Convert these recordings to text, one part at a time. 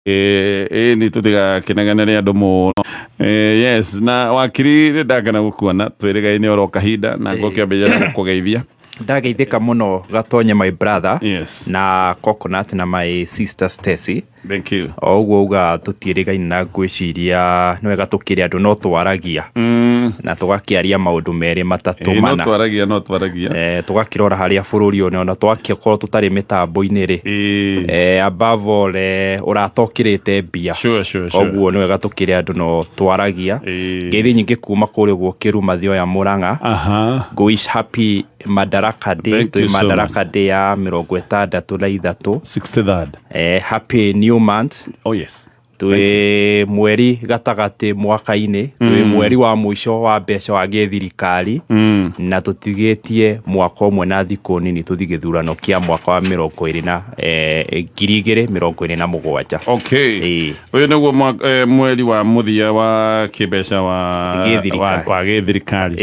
ni tutiga kinagana andu muno yes na wakiri ndagana gukuona twirigaine oro kahinda na ngoke ambia kugeithia ndageithika muno Gatonye my brother yes na Coconut na my sister Stacy. Thank you. Oguo uga tutirigaine na gwiciria no wega tukiri andu no twaragia na tugakiaria maundu meri matatu mana no twaragia tugakirora haria bururi one ona twakikorwo tutari mitambo-ini ri above all uratokirite mbia sure oguo ni wega tukiri andu no twaragia ngeithi nyingi kuma kuri guo Kiruma Thioya Murang'a go wish happy Madaraka Day to Madaraka Day ya 63 63rd happy new month. Oh yes. Twe mweri gatagati mwaka-ini twe mweri wa mwisho wa mbeca wa githirikari na tutigetie mwaka umwe na thiku nini tuthi githurano kia mwaka wa 2027. Okay. Uyu niguo mweri wa muthia wa kibeca wa githirikari.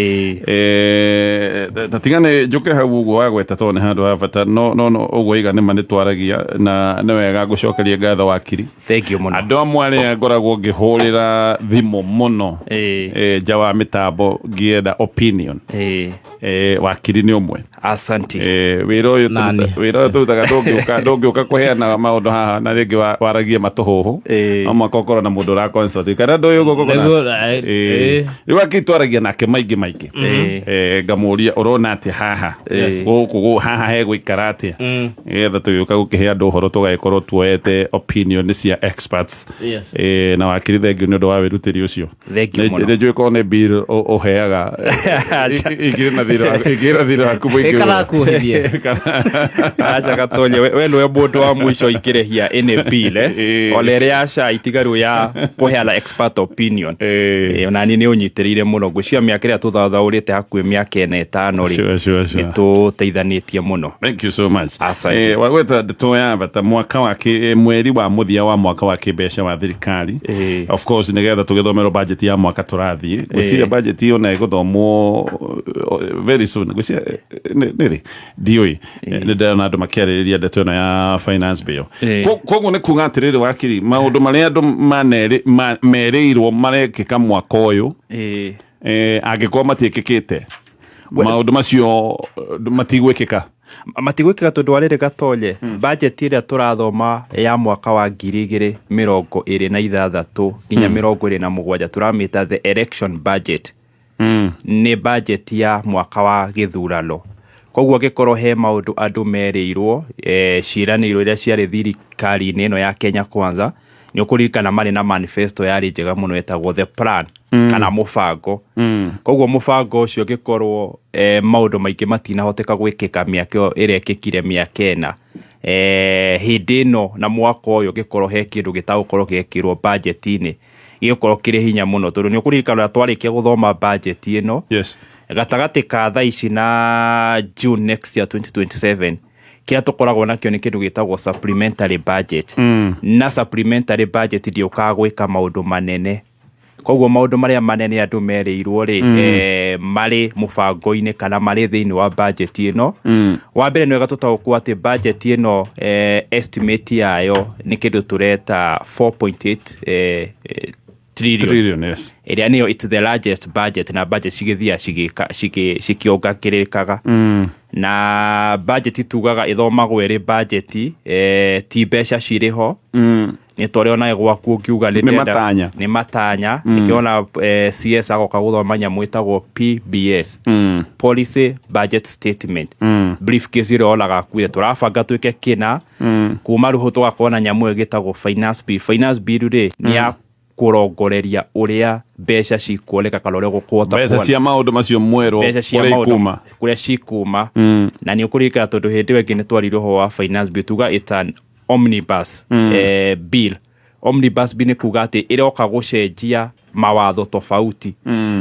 Tatigane njuke hau uguo wagweta tone handu ha bata no uguo igane mane twaragia na ne wega gucokeria ngatho wakiri. Thank you muno. Mwale ngoragwo ngihurira thimu muno jawa mitambo ngienda opinion wakiri ni umwe asante wira uyu tutaga ndungiuka kuheana maundu haha na ringi waragie matuhuhu no makokoro na mundu ra consult kana nduyu riu akitwaragia nake maingi ngamuria urona ati haha guku haha he guikara atia getha tugiuka gukihe andu horo tugagikorwo tuoete opinion cia experts na wakiri thengio ni undu wa wirutiri ucio njui kone bill uheaga igire na thira waku muingi ekala kuhithie acha Gatonye we no mundu wa mwisho ikirehia ene bill olere acha itigaru ya kuheana expert opinion ona ni unyitirire muno gucia miaka ria tuthathaurite hakui miaka 5 ri tuteithanitie muno. Thank you so much. Wagweta tuya bata mwaka wa mweri wa muthia wa mwaka wa kibeca wa thirikari of course nigetha tugithomero budget ya mwaka turathie gwiciria budget iyo na iguthomwo very soon gwiciria niri dioi ni ndana andu makiaririria ndeto na ya finance bill koguo ni kuga atiriri wakiri maundu maria andu mereirwo marekika mwaka uyu angikorwo matiikikite maundu macio matigwikika matigwikika tondu warire Gatonye budget iria turathoma ya mwaka wa 2026 nginya 2027 turamita the election budget ni budget ya mwaka wa githurano koguo gikorwo he maundu andu mereirwo ciraniro iria ciari thirikari-ini ino ya Kenya Kwanza ni ukurikana mari na manifesto yari njega muno etagwo the plan kana mubango koguo mubango ucio gikorwo maundu maingi matinahoteka gwikika miaka irekikire miaka 4 hindi no na mwaka uyu gikorwo he kindu gitagukorwo gekirwo budget-ini gikorwo kiri hinya muno tondu ni ukurikana twarikia guthoma budget ino yes gatagati ka thaa ici na June next year 2027 kia tukoragwo nakio ni kindu gitagwo supplementary budget na supplementary budget ndio kagwika maundu manene koguo maundu maria manene andu mereirwo ri mari mubango-ini kana mari thiini wa budget ino wa mbere ni wega tutaukwa ati budget ino estimate yayo ni kindu tureta 4.8 trillion yes iria niyo it's the largest budget na budget cigithia cikiongakirikaga na budget tugaga ithomagwo iri budget ti mbeca ciriho ni twariona gwaku ukiuga ni matanya nikiona CS agoka guthoma nyamu itagwo PBS policy budget statement briefcase ire olaga kuya turabanga twike kina kuma ruho twakona nyamu igitagwo finance bill ri ni ya kurongoreria uria mbeca cikuoleka kana uria gukwota mbeca cia maundu macio mwero kuria cikuma na ni ukurika tondu hindi wengi ni twariroho wa finance bill tuga it's an omnibus bill omnibus bill ni kuga ati iroka gucenjia mawatho tofauti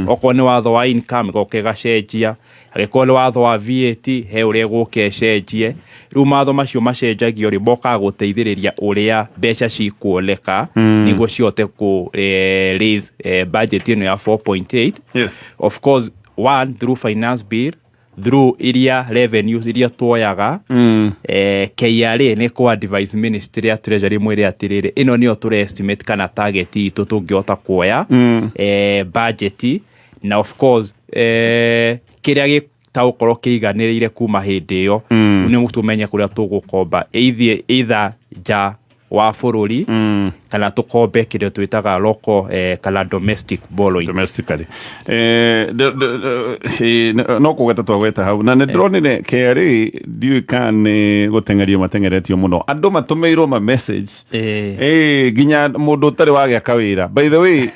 okorwo ni watho wa income gokegacenjia agĩkorwo nĩ watho wa VAT he ũrĩa gũkecenjie rĩu matho macio macenjagio rĩ moka gũteithĩrĩria ũrĩa mbeca cikuoleka nĩguo cihote ku raise budget ĩno ya 4.8 yes of course one through finance bill through iria revenues iria tuoyaga KRA ni kwa advice ministry ya treasury mwire atiriri ino niyo turi estimate kana target itu tungihota kuoya budget na of course kiria gitaukorwo kiiganirire kuma hindi iyo ni mutumenye kuria tugukomba either ja wa bururi kana tukombe kirio twitaga local kana domestic borrowing domestically no kugeta twagweta hau na ndronire KRA diu kane gutengerio matengeretio muno andu matumeirwo ma message ginya mundu tari wage akawira by the way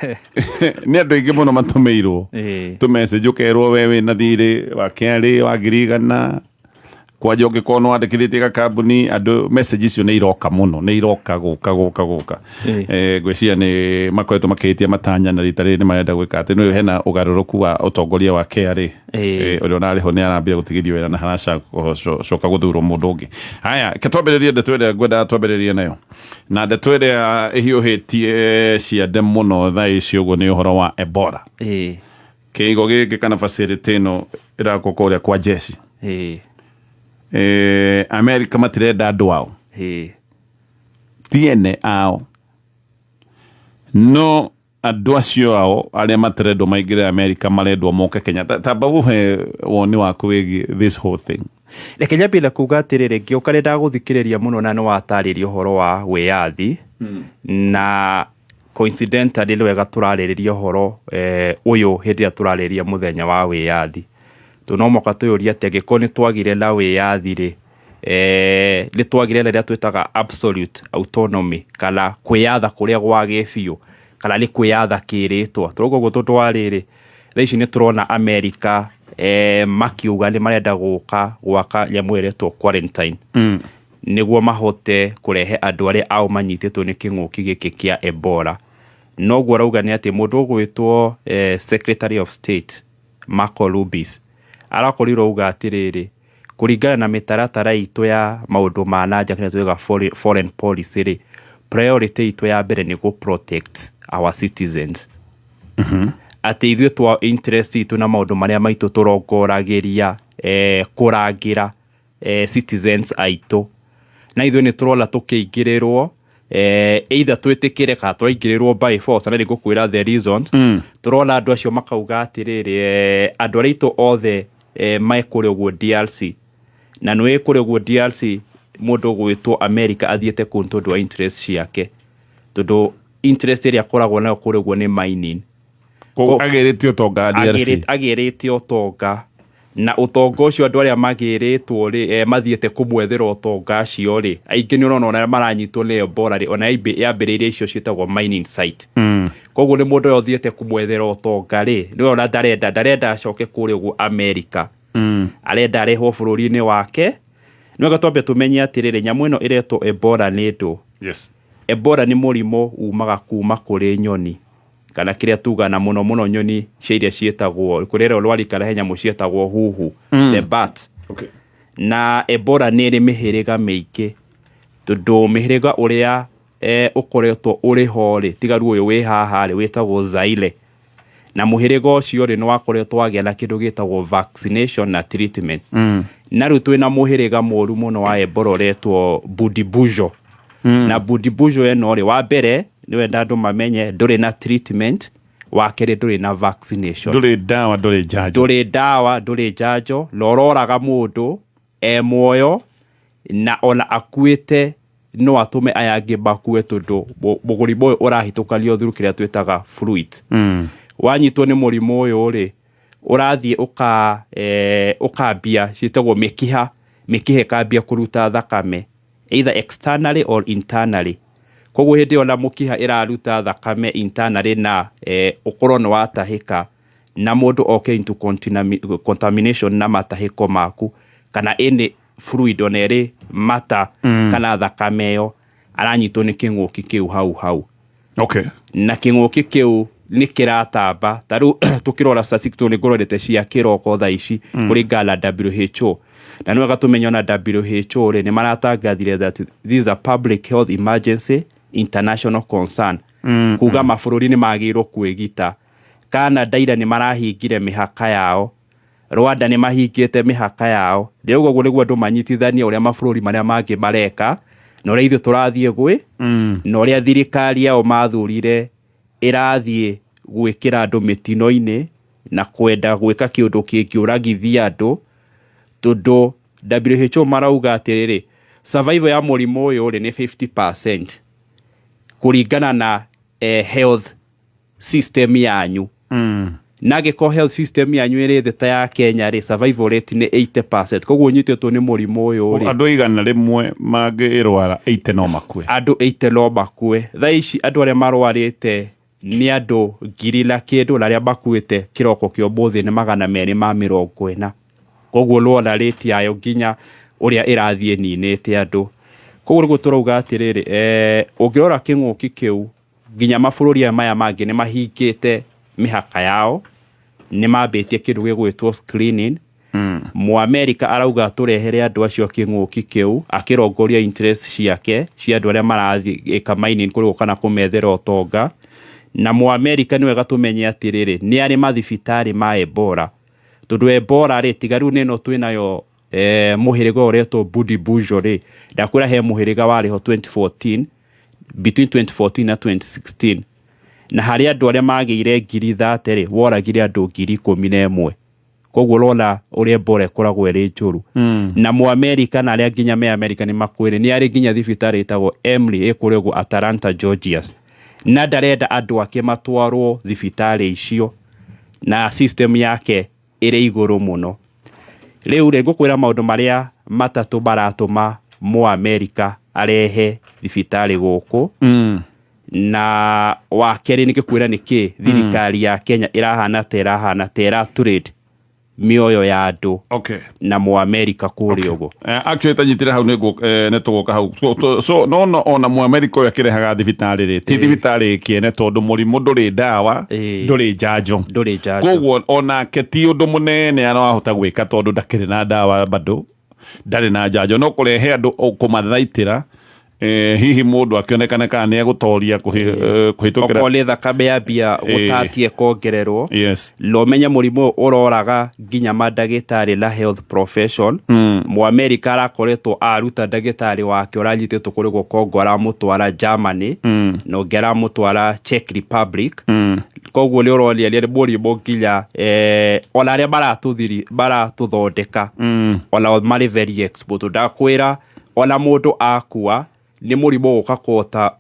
ni andu ingi muno matumeirwo tu message ukerwo wewe na thiri wa KRA wa girigana kwa joge kono andikithite ka kambuni andu messages icio ni iroka muno ni iroka guka gwiciria ni makoretwo makitia matanya na ritari ni marenda gwika ati no hena ugaruruku wa utongoria wa KRA uri onariho ni arambia gutigirio wera na harasha coka guthurwo mundu ungi haya ketwambiririe ndetwere gwenda twambiririe nayo na ndetwere ihiuhitie ciande muno thaa icio guo ni uhoro wa Ebola kiigo giki kana facility no irakokoria kwa jeshi America matirenda andu ao tiene ao no andu acio ao aria matirenda maingire America marendwo moke Kenya tabaguhe woni waku wigi this whole thing reke nyambire kuga atiriri ngiukarenda guthikiriria muno na no watariria uhoro wa wiyathi na coincidentally lwega turaririria uhoro uyu hindi aturariria muthenya wa wiyathi tunomoka tuyuria tegeko ni twagire la wiyathi ri ni twagire la twitaga absolute autonomy kala kwiyatha kuria gwage biu kala ni kwiyatha kiritwa turogo gututwariri reici ni turona America makiuga ni marenda guka gwaka nyamwiretwo quarantine niguo mahote kurehe andu aria ao manyititwo ni king'uki giki kia Ebola noguo rauga ni ati mundu gwitwo Secretary of State Marco Rubio arakorirwo uga atiriri kuringana na mitaratara itu ya maundu ma nanja kana tuga foreign policy ri priority itu ya mbere ni go protect our citizens ati ithuĩ twa interest itu na maundu maria maitu turongoragiria kurangira citizens aitu na ithuĩ ni turona tukiingirirwo either twitikire ka twaingirirwo by force na niguo kwira the reasons turona andu acio makauga atiriri andu aritu othe maikurio gwo DRC na no ekurio gwo DRC mundu gwitwo America athiete kuntundu wa interest ciake tundu interest iria koragwo nayo kurio ni mining ko ageretio tonga DRC ageretio tonga na utongo ucio andu aria magiritwo ri mathiete kumwethera utonga cio ri aingi ni urona maranyitwo ni Ebola ri ona yambiriria icio cietagwo mining site koguo ni mundu othiete kumwethera utonga ri ni ona darenda acoke kuria gwo America arenda areho bururi-ini wake no gatwambe tumenye atiriri nyamu ino iretwo Ebola ni ndu Ebola ni murimo umaga kuma kuri nyoni kana kiria tugana muno nyoni ciria cietagwo kurera rwari kana henya mucietagwo huhu the bat na Ebola ni ri mihiriga meike tundu mihiriga uria ukoretwo uri hori tigaru uyu wi haha ri wetagwo Zaire na muhiriga ucio ri no wakoretwo agia na kindu gitagwo vaccination na treatment na rutwe na muhiriga moru muno wa Ebola retwo Budibujo na Budibujo eno ri wa mbere ni wenda andu mamenye nduri na treatment wa kere nduri na vaccination nduri dawa nduri janjo lororaga mundu muoyo na ona akuite no atume ayangi bakue tundu mugurimo urahitukanio thuru kiria twitaga fluid wanyitwo ni murimo uyu ri urathie ukambia citagwo mikihe kambia kuruta thakame either externally or internally koguo hindi ona mukiha iraruta thakame internally na ukorwo no watahika na mundu oke into contamination na matahiko maku kana any fluid on eri mata kana thakame yo aranyitwo ni king'uki kiu hau na king'uki kiu ni kiratamba taru tukirora statistics ni gororete cia kiroko tha ici kuringana na WHO na no gatumenya na WHO ri ni maratangathire that this is a public health emergency international concern kuga mabururi ni magirwo kwigita kana daira ni marahingire mihaka yao Rwanda nĩ mahingĩte mĩhaka yao. Rĩu ũguo nĩguo andũ manyitithania ũrĩa mabũrũri marĩa mangĩ mareka na ũrĩa ithuĩ tũrathiĩ gwĩ na ũrĩa thirikari yao mathurire ĩrathiĩ gwĩkĩra andũ mĩtino-inĩ na kwenda gwĩka kĩũndũ kĩngĩũragithia andũ, tondũ WHO marauga atĩrĩrĩ, survival ya mũrimũ ũyũ rĩ nĩ 50% kũringana na health system yanyu. Na angĩkorwo health system yanyu ĩrĩ thĩ ta ya Kenya rĩ, survival rate nĩ 80%. Koguo ũnyitĩtwo nĩ mũrimũ ũyũ rĩ, andũ igana rĩmwe mangĩrwara 80 no makue. Andũ 80 no makue. Thaa ici andũ arĩa marwarĩte nĩ andũ 1,000 na kĩndũ, na arĩa makuĩte kĩroko kĩa ũmũthĩ nĩ 240. Koguo rwona rate yayo nginya ũrĩa ĩrathiĩ ninĩte andũ. Koguo nĩguo tũrauga atĩrĩrĩ, ũngĩrora kĩng'ũki kĩu nginya mabũrũri maya mangĩ nĩ mahingĩte mĩhaka yao, nĩ mambĩtie kĩndũ gĩgwĩtwo screening. Mũamerika arauga tũrehere andũ acio kĩng'ũki kĩu, akĩrongoria interest ciake cia andũ arĩa marathiĩ ĩka mining kũrĩgwo kana kũmethera ũtonga. Na Mũamerika nĩ wega tũmenye atĩrĩrĩ, nĩ arĩ mathibitarĩ ma Ebola, tondũ Ebola rĩ tiga rĩu nĩno twĩnayo mũhĩrĩga ũretwo Bundi-Bujo rĩ, ndakwĩra he mũhĩrĩga warĩho 2014, between 2014 na 2016, na harĩ andũ arĩa magĩire 30,000 rĩ, woragire andũ 11,000. Koguo rona ũrĩa Ebola ĩkoragwo ĩrĩ njũru. Na Mũamerika na arĩa nginya me Amerika nĩ makwĩrĩ nĩ arĩ nginya thibitarĩ ĩtagwo Emory ĩkũrĩgwo Atlanta, Georgia, na ndarenda andũ ake matwarwo thibitarĩ icio, na system yake ĩrĩ igũrũ mũno. Rĩu rĩ ngũkwĩra maũndũ marĩa matatũ maratũma Mũamerika arehe thibitarĩ gũkũ. Na wa kerĩ nĩ gĩkwĩra nĩkĩ thirikari ya Kenya ĩrahana ta ĩraturĩte mĩoyo ya andũ na Mũamerika kũrĩa ũguo. Actually tanyitire hau nĩ tũgũka hau. So no ona Mũamerika ũyũ akĩrehaga thibitarĩ rĩ, ti thibitarĩ kĩene tondũ mũrimũ ndũrĩ ndawa, ndũrĩ njanjo. Koguo onake ti ũndũ mũnene arahota gwĩka tondũ ndakĩrĩ na ndawa bado, ndarĩ na njanjo. No kũrehe andũ kũmathaitĩra, hihi mũndũ akĩonekana kana nĩ egũtoria kũhĩtũkĩra okorwo thakame yambia gũtatie kongererwo. Lomenye mũrimũ ũroraga nginya mandagĩtarĩ na health profession. Mũamerika arakoretwo aruta ndagĩtarĩ wake ũranyitĩtwo kũrĩgwo Kongo aramũtwara Germany, na ũngĩ aramũtwara Czech Republic. Koguo nĩ ũronia nĩ mũrimũ nginya ona arĩa maratũthondeka ona marĩ very exposed. Ndakwĩra ona mũndũ akua nĩ mũrimũ gũka kũhota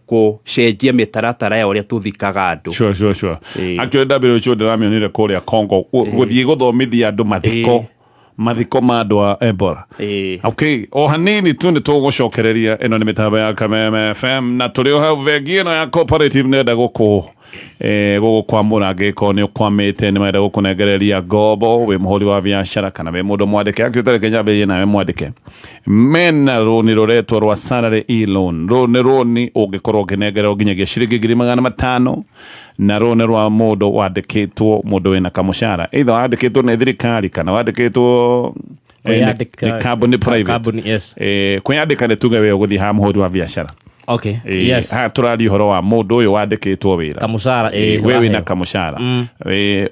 kũcenjia mĩtaratara ya ũrĩa tũthikaga andũ. Sure. Actually WHO ndĩramĩonire kũrĩa Congo gũthiĩ gũthomithia andũ mathiko ma andũ a Ebola. Okay, o hanini tu nĩ tũgũcokereria. Ĩno nĩ mĩtambo ya Kameme FM na tũrĩ o hau vengi ĩno ya cooperative nenda gũgũkwamũra angĩkorwo nĩ ũkwamĩte nĩ marenda gũkũnengereria ngombo wĩ mũhũri wa biacara kana wĩ mũndũ mwandĩke. Akĩutarĩ Kenya mbere nawe mwandĩke mena rũni rũretwo rwa salary e-loan. Rũni ũngĩkorwo ũkĩnengererwo nginyagia ciringi 500 na rũni rwa mũndũ wandĩkĩtwo, mũndũ wĩna kamũcara, either wandĩkĩtwo nĩ thirikari kana wandĩkĩtwo nĩ company private. Kwĩyandĩka nĩ tuge we ũgũthiĩ ha mũhũri wa biacara. Ha tũrari ũhoro wa mũndũ ũyũ wandĩkĩtwo wĩra kamũcara, we wĩna kamũcara,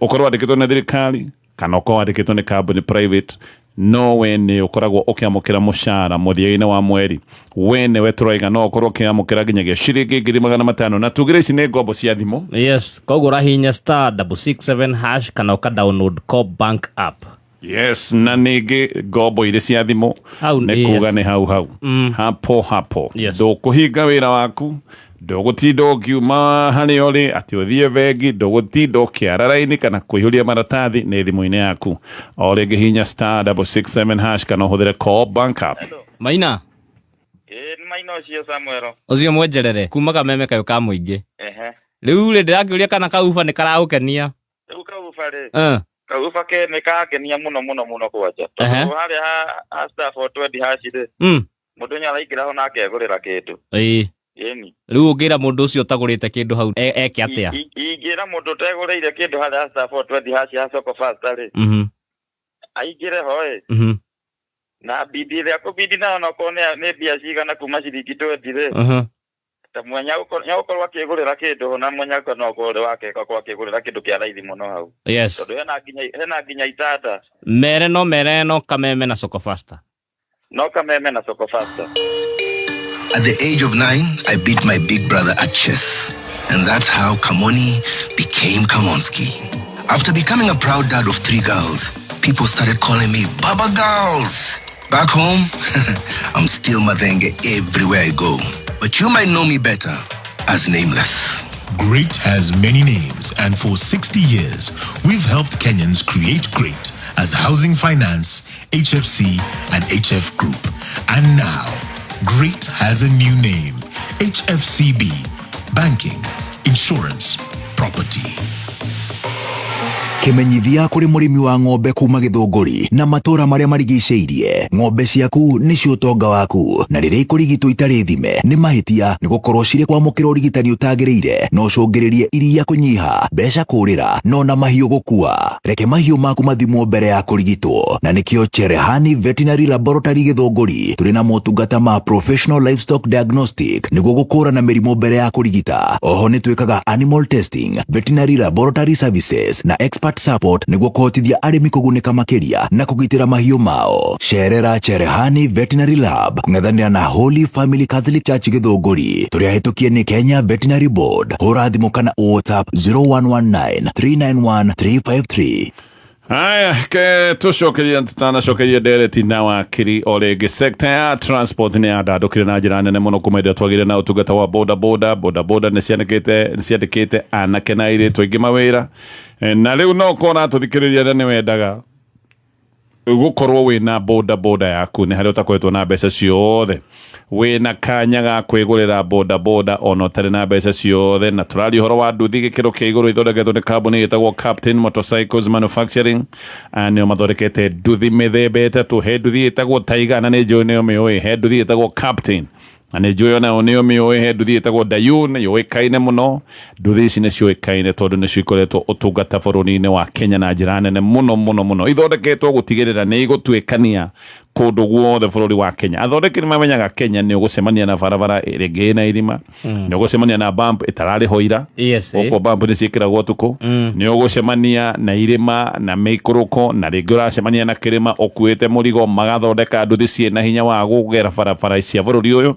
ũkorwo wandĩkĩtwo nĩ thirikari kana ũkorwo wandĩkĩtwo nĩ company private, no we nĩ ũkoragwo ũkĩamũkĩra mũcara mũthia-inĩ wa mweri. We nĩwe tũroiga no ũkorwo ũkĩamũkĩra nginyagia ciringi 500 na tugire ici nĩ ngombo cia thimũ. Koguo ũrahihinya *667# kana ũka-download CoopBank app. Na ningĩ ngombo irĩ cia thimũ nĩ kuga nĩ hau hapo. Ndũkũhinga wĩra waku, ndũgũtinda ũkiuma harĩa ũrĩ atĩ ũthiĩ bengi, ndũgũtinda ũkĩara raini kana kũihũria maratathi, nĩ thimũ-inĩ yaku. O rĩngĩ hihinya *667# kana ũhũthĩre CoopBank app. Maina nĩ Maina ũcio Samuel ũcio mwenjerere kuma Kameme kayũ ka mũingĩ. Rĩu rĩ ndĩrakĩũria kana kauba nĩ karagũkenia. Rĩu kauba rĩ kauba ke nĩ kakenia mũno kwanja. Harĩa ha staff 20 haci rĩ mũndũ nĩ araingĩra ho na akegũrĩra kĩndũ. Rĩu ũngĩra mũndũ ũcio ũtagũrĩte kĩndũ hau eke atĩa? Ingĩra mũndũ ũtegũrĩire kĩndũ harĩa staff 20 haci ha soko fast rĩ aingĩre ho na bidi ĩrĩa kũbidi nayo no kone nĩ mbia cigana kuma ciringi 20 rĩ mwenya ukorwo akigurira kindu na mwenya no gore wake kwa akigurira kindu kia raithi muno hau. Yes. Tondu hena nginya itata. Mere no kameme na soko faster. No kameme na soko faster. At the age of 9, I beat my big brother at chess. And that's how Kamoni became Kamonski. After becoming a proud dad of 3 girls, people started calling me Baba Girls. Back home, I'm still Madenge everywhere I go. But you might know me better as Nameless. Great has many names, and for 60 years, we've helped Kenyans create great as Housing Finance, HFC, and HF Group. And now, great has a new name, HFCB, Banking, Insurance, Property. Kimenyithia kuri murimi wa ng'ombe kuma Githunguri na matura maria marigiceirie. Ng'ombe ciaku nicio utonga waku, na riria ikurigitwo itari thime ni mahitia ni gukorwo ciri kwamukira urigitani utagiriire no cungiririe iria kunyiha, mbeca kurira no na mahiu gukua. Reke mahiu maku mathimwo mbere ya kurigitwo, na nikio Cherehani Veterinary Laboratory Githunguri turi na motungata ma Professional Livestock Diagnostic niguo gukura na mirimo mbere ya kurigita. Oho ni twikaga animal testing, veterinary laboratory services na expert support niguo kuhotithia arimi kuguneka makiria na kugitira mahiu mao. Cerera Cherehani Veterinary Lab kung'ethanira na Holy Family Catholic Church Githunguri. Turia hitukie ni Kenya Veterinary Board. Hura thimu kana WhatsApp 0119 391 353. Haya, ke tucokeria tutanacokeria ndereti na wakiri o rĩngĩ sector ya transport nĩ yandandũkire na njĩra nene mũno kuma hĩndĩ twagire na ũtungata wa boda nĩ ciandĩkĩte anake na airĩtu aingĩ mawĩra, na rĩu no kona tũthikĩrĩria nĩ wendaga gukorwo wina boda yaku ni haria utakoretwo na mbeca ciothe, wina kanya ga kwigurira boda ono tari na mbeca ciothe. Na turari horo wa nduthi gikiro kia iguru ithondeketwo ni kambuni yetagwo Captain Motorcycles Manufacturing, nio mathondekete nduthi mithemba itatu. He nduthi yetagwo Tiger na ni njui nio mioi, he nduthi yetagwo Captain na ni njui ona nio mioi, he nduthi yetagwo Dayun yoikaine muno. Nduthi ici ni cioikaine tondu ni cikoretwo utungata bururi-ini wa Kenya na njira nene muno. Ithondeketwo gutigirira ni igutwikania kundu guothe bururi wa Kenya. Athondeki ni mamenyaga Kenya ni ugucemania na barabara ĩrĩ na irima, ni ugucemania na bump itarari hoira, uko bump ni ciĩkĩragwo tuku, ni ugucemania na irima na mĩikũrũko, na rĩngĩ ũracemania na kĩrĩma ũkuĩte mũrigo. Magathondeka nduthi ciĩna hinya wa gũgera barabara cia bururi ũyũ,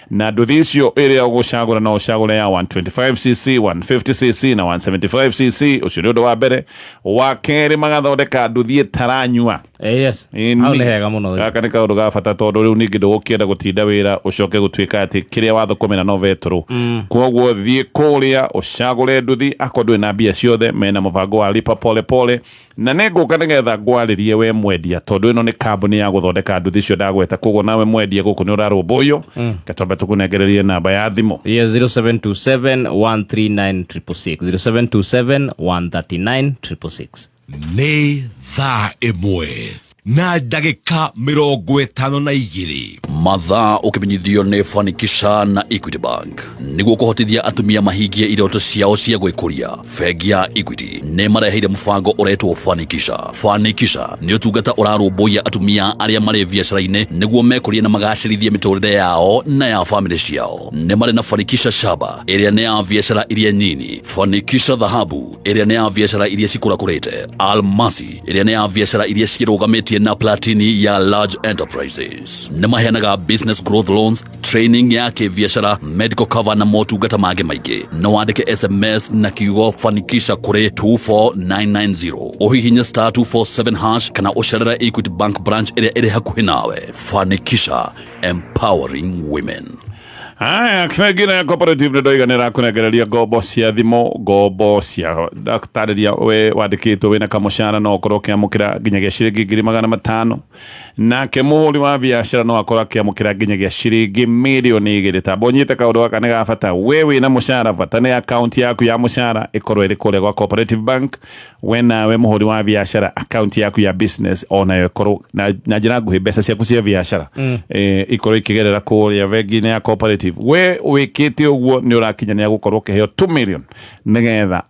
na nduthi icio ĩrĩa ũgũcagũra no ũcagũre ya 125cc, 150cc na 175cc. Ũcio nĩ ũndũ wa mbere. Wa kerĩ, magathondeka nduthi ĩtaranyua. Yes, hau nĩ hega mũno. Gaka nĩ kaũndũ ga bata tondu riu ningĩ ndũgũkĩenda gũtinda wĩra ũcoke gũtuĩka atĩ kĩrĩa wathũkũmĩra no vetũrũ. Koguo thiĩ kũrĩa ũcagũre nduthi akorwo ndũrĩ na mbia ciothe. Mena mũbango wa lipa pole, na nĩ ngũka nĩgetha ngwarĩrie we mwendia tondu ĩno nĩ kambuni ya gũthondeka nduthi icio ndagweta. Koguo nawe mwendia gũkũ nĩ ũrarũmbũiyo, katwambe tũkũnengererie namba ya thimũ. Yes, 0727 139 666 0727 139 666. Nĩ thaa ĩmwe na ndagĩka 52 mathaa ũkimenyithio nĩ Fanikisha na Equity Bank nĩguo kũhotithia atumia mahingie iroto ciao cia gwĩkũria. Bengi ya Equity nĩ mareheire mũbango ũretwo Fanikisha nĩ ũtungata ũrarũmbũiya atumia arĩa marĩ biacara-inĩ nĩguo mekũrie na magacĩrithie mĩtũrĩre yao na ya famĩlĩ ciao. Nĩ marĩ na Fanikisha Shaba ĩrĩa nĩ ya biacara iria nyinyi, Fanikisha Dhahabu ĩrĩa nĩ ya biacara iria cikũrakũrĩte, Almasi ĩrĩa nĩ ya biacara iria cirũgamĩtie na Platini ya large enterprises. Nĩ maheanaga business growth loans, training ya kĩbiacara, medical cover na motungata mangĩ maingĩ. No wandĩke SMS na kiugo Fanikisha kũrĩ 24990. Ũhihinye *247# kana ũcerere Equity Bank branch ĩrĩa ĩrĩ hakuhĩ nawe. Fanikisha, empowering women. Haya, kĩbengine ya cooperative nĩndoiganĩra kũnengereria ngombo cia thimũ, ngombo cia ndatarĩria we wandĩkĩtwo wĩna kamũcara no ũkorwo ũkĩamũkĩra nginyagia ciringi 500,000, nake mũhũri wa biacara no akorwo akĩamũkĩra nginyagia ciringi 2,000,000. Tamba ũnyite kaũndũ gaka nĩ ga bata. We wĩna mũcara, bata nĩ akaunti yaku ya mũcara ĩkorwo ĩrĩ kũrĩa gwa Cooperative Bank. We nawe mũhũri wa biacara, akaunti yaku ya business onayo ĩkorwo na njĩra nguhĩ mbeca ciaku cia biacara ikorwo ikĩgerera kũrĩa bengi-inĩ ya Cooperative initiative we wikite uguo ni urakinyania gukorwo kiheo 2 million nigetha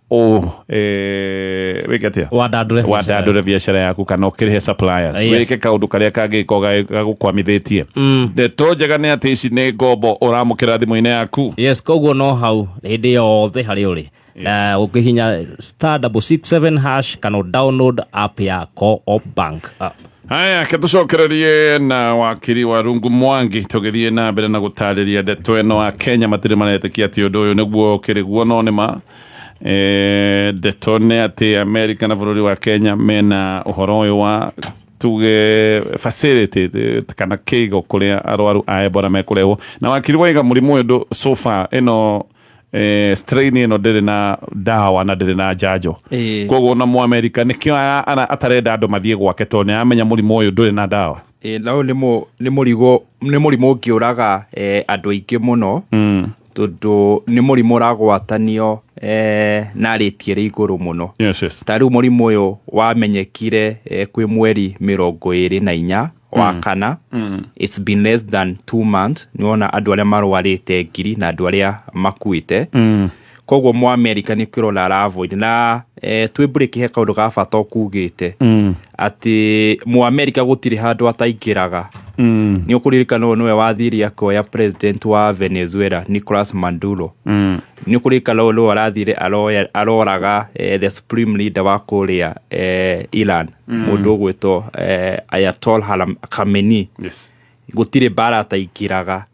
wikatia wadandure biashara yaku kana ukirihe suppliers wike kaundu karia kangiko gagukwamithitie ndeto njega ni ati ici ni ngombo uramukira thimu-ini yaku koguo no hau hindi yothe hari uri ukihinya *667# kana download app ya Co-op Bank app. Haya, ketucokererie na wakiri wa Rungu Mwangi tugithie na mbere na gutariria ndeto eno wa Kenya matire maretekia ati undu uyu niguo kiriguo no nima ndeto ne ati America na bururi wa Kenya mena uhoro uyu wa tuge facility kana kigo kuria arwaru a Ebola mekurehwo na wakiri wa iga murimu uyu so far eno strain ino ndiri na dawa na ndiri na njanjo koguo na mu America nikio atarenda andu mathie gwake to ni amenya murimu uyu nduri na dawa nao ni murimu ungiuraga andu aingi muno tondu ni murimu uragwatanio na aritie ri iguru muno tariu murimu uyu wamenyekire kwi mweri 24 wa kana it's been less than 2 months niona andu aria marwarite ngiri na andu aria makuite koguo mu America ni kirona avoid na twi break he kaundu ga bata okugite ati mu America gutiri handu ataingiraga ni ukuririkana no we wathiri akoya president wa Venezuela Nicolas Maduro ni ukuririkana no arathire aroraga the supreme leader wa Korea Iran mundu gwito Ayatollah Khamenei gutiri bara ataingiraga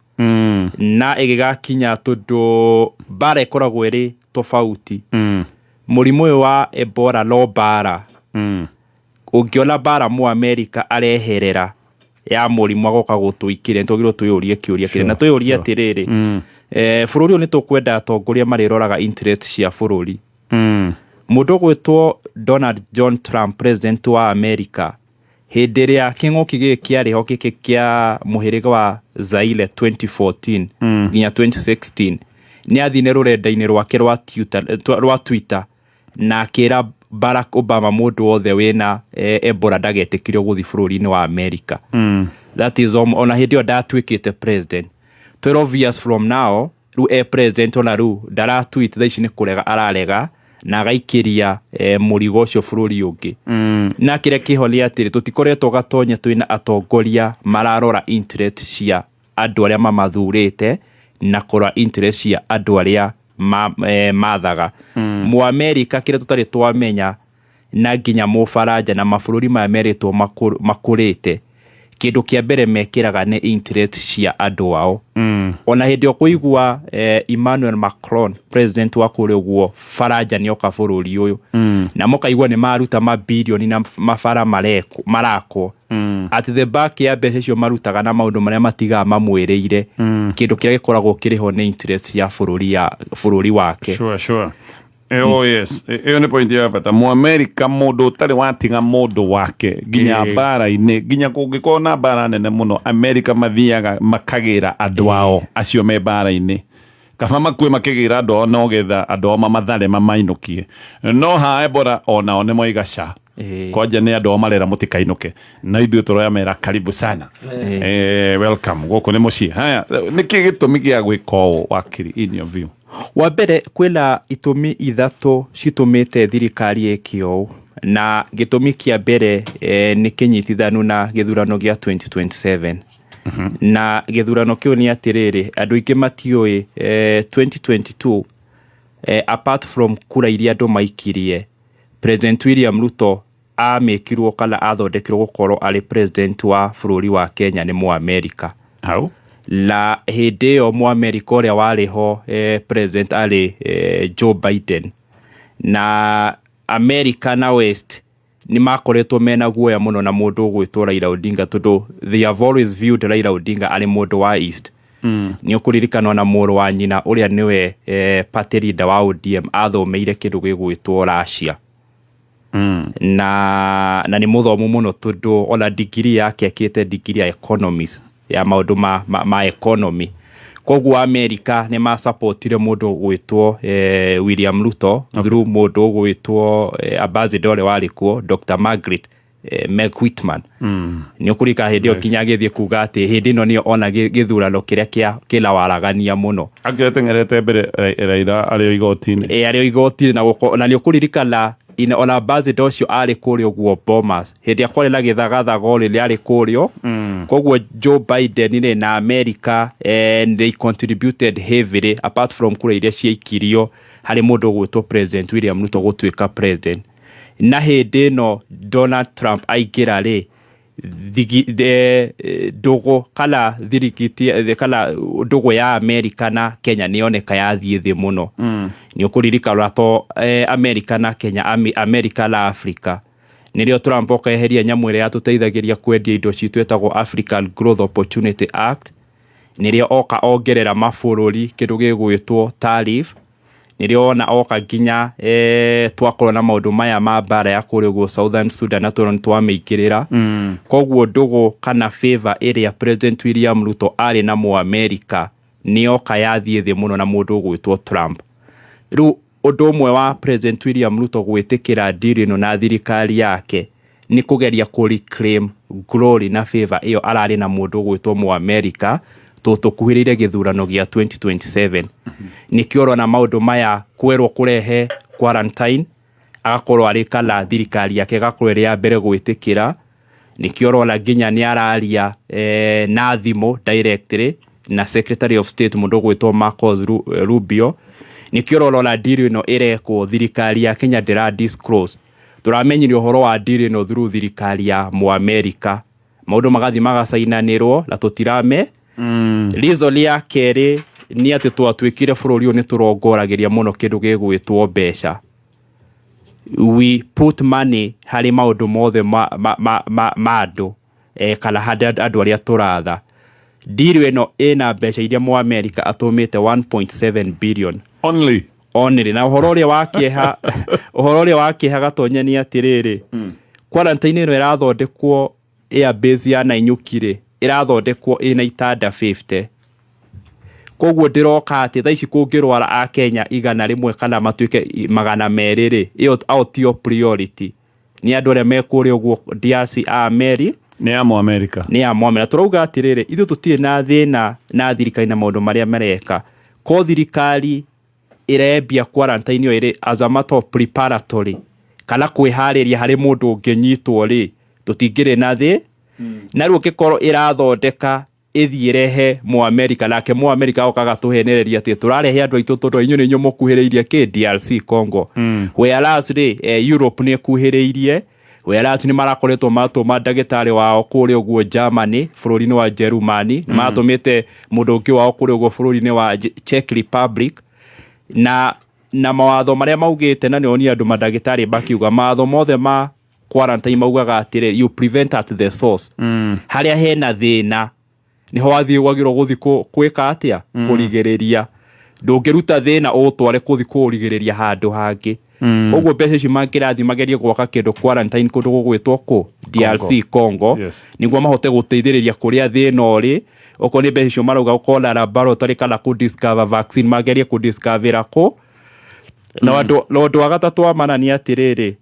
na igigakinya tondu bara ikoragwo iri tofauti murimu uyu wa Ebola no bara ungiona bara mu America areherera ya murimu agoka gutuikire ntogiro tuyurie kiuria kire na tuyuria atiriri bururi ni tukwenda atongoria mariroraga interest cia bururi mundu gwitwo Donald John Trump president wa America hindi ria kingoki gikiari ho kiki kia muhiriga wa Zaire 2014 nginya 2016 ni athine rurenda-ini rwake rwa Twitter na kira Barack Obama mundu wothe wina Ebola ndagetikirio guthi bururi-ini wa America that is ona hindi o ndatwikite president 12 years from now ru president ona ru ndara tweet thaici ni kurega ararega na gaikiria murigo cio bururi ungi na kire kiholi atiri tutikoretwo gatonya twina atongoria mararora interest cia andu aria mamathurite na kora interest cia andu aria mathaga mu America kire tutari twamenya na nginya mu Faranja na mabururi ma meritwo makurite kindu kia mbere mekiraga ne interest cia andu ao ona hindi o kuigua Emmanuel Macron president wa kure guo Faranja ni oka bururi uyu na mokaigua ni maruta mabilioni na mafara marako at the back ya mbeca cio marutaga na maundu maria matiga mamwiriire kindu kiria gikoragwo kiriho ne interest ya bururi wake sure oh yes ni point ya bata mu America mundu tari watinga mundu wake ginya bara-ini ginya kungikona bara nene muno America mathiaga makagira andu ao acio me bara-ini kaba makue makigira andu ao no getha andu ao mamathare mamainukie no ha Ebola ona one moigaca kwanja ni andu ao marera mutikainuke na ithuĩ turoya mera karibu sana welcome guku ni mucii haya niki gitumi gia gwika ũũ wakiri in your view wa mbere kwina itumi ithatu citumite thirikari ikio na gitumi kia mbere ni kinyitithanu na githurano gia 2027 na githurano kio ni atiriri andu ingi matioi 2022 apart from kura iria andu maikirie President William Ruto amekirwo kana athondekirwo gukorwo ari president wa bururi wa Kenya ni mu America how la hindi yo mu America uria wariho president ali Joe Biden na America na West ni makoretwo mena guoya muno na mundu gwitwo Raila Odinga tondu they have always viewed Raila Odinga ali mundu wa East ni ukuririkana na muru wa nyina uria niwe party leader wa ODM athomeire kindu gigwitwo Russia na ni muthomu muno tondu ona degree yake akite degree ya economics ya maundu ma economy koguo America ni ma supportire mundu gwitwo William Ruto through mundu gwitwo ambassador walikuo Dr. Margaret Meg Whitman ni ukurika hindi okinya githie kuga ati hindi no ni ona githurano kiria kila waragania muno agetengerete mbere Raila ario igotini ario igotini na ni ukuririkana ina ona bazit ocio ari kurio guo Bomas hindi akore na githagathaga ori ari kurio koguo Joe Biden na America and they contributed heavily apart from kura iria ciaikirio hari mundu gwitwo President William Ruto gutwika president na hindi no Donald Trump aigira ri dogo kala thirikiti kala dogo ya America na Kenya nioneka yathie thi muno ni ukuririka rato America na Kenya America la Africa nirio Trump okaeheria nyamwire yatuteithagiria kwendia indo citu etagwo African Growth Opportunity Act nirio oka ongerera mabururi kindu gigwitwo tariff nirio ona oka ginya twakorwo na maundu maya ma bara ya kurio Southern Sudan na twamikirira koguo ndugu kana favor area President William Ruto ari na mu America ni oka yathie thi muno na mundu gwitwo Trump ru undu umwe wa President William Ruto gwitikira deal no na thirikari yake ni kugeria ku reclaim glory na favor iyo arari na mundu gwitwo mu America tukuhirire githurano gia 2027 nikiorwa na maundu maya kwerwo kurehe quarantine agakorwo ari kala thirikari yake gakorwo ria mbere gwitikira nikiorwa la ginya ni araria na thimo directly na Secretary of State mundu gwitwo Marcos Rubio nikiorwa la deal no ireko thirikari ya Kenya ndira disclose turamenyire uhoro wa deal no through thirikari ya mu America maundu magathi magacainanirwo la tutirame Lizo lia kere ni ati twatwikire bururi ni turongoragiria muno kindu gigwitwo mbeca we put money hari maundu mothe mado kala hada andu aria turatha deal eno ena mbeca iria mu America atumite 1.7 billion only na uhoro ria wakieha gatonya ni atiriri quarantine ino irathondekwo air base ya Nainyukire irathondekwo ina itanda 50 koguo ndiroka ati thaici kungirwara a Kenya igana rimwe kana matuike 200 iyo autio priority ni andu aria mekuri uguo DRC Ameri ni amo America turauga atiriri ithu tutire na thina na thirikari na maundu maria mareka ko thirikari irebia quarantine yo iri as a matter of preparatory kana kwihariria hari mundu ungenyitwo ri tutingire na thi na ruo kikoro irathondeka ithirehe mu America lake mu America okaga tuhenereria ati turarehe andu aitu tondu inyu ninyu mukuhireirie ke DRC Congo whereas Europe ni kuhireirie whereas ni marakoretwo matuma ndagitari wao kuri uguo Germany bururi-ini wa Germany matumite mundu ungi wao kuri uguo bururi-ini wa Czech Republic na mawatho maria maugite na ni andu mandagitari bakiuga matho mothe ma quarantine maugaga atire you prevent at the source haria hena thina niho wathie wagiro guthiko kwika atia kurigiriria ndungiruta thina utware kuthiko kurigiriria handu hangi koguo mbeca ici mangirathi magerie gwaka kindu quarantine kundu gugwitwo ku DRC Congo niguo mahote guteithiriria kuria thina uri oko ni mbeca icio marauga ukola laboratory kana ku discover vaccine magerie ku discover ko na wandu agatatu amana ni atiriri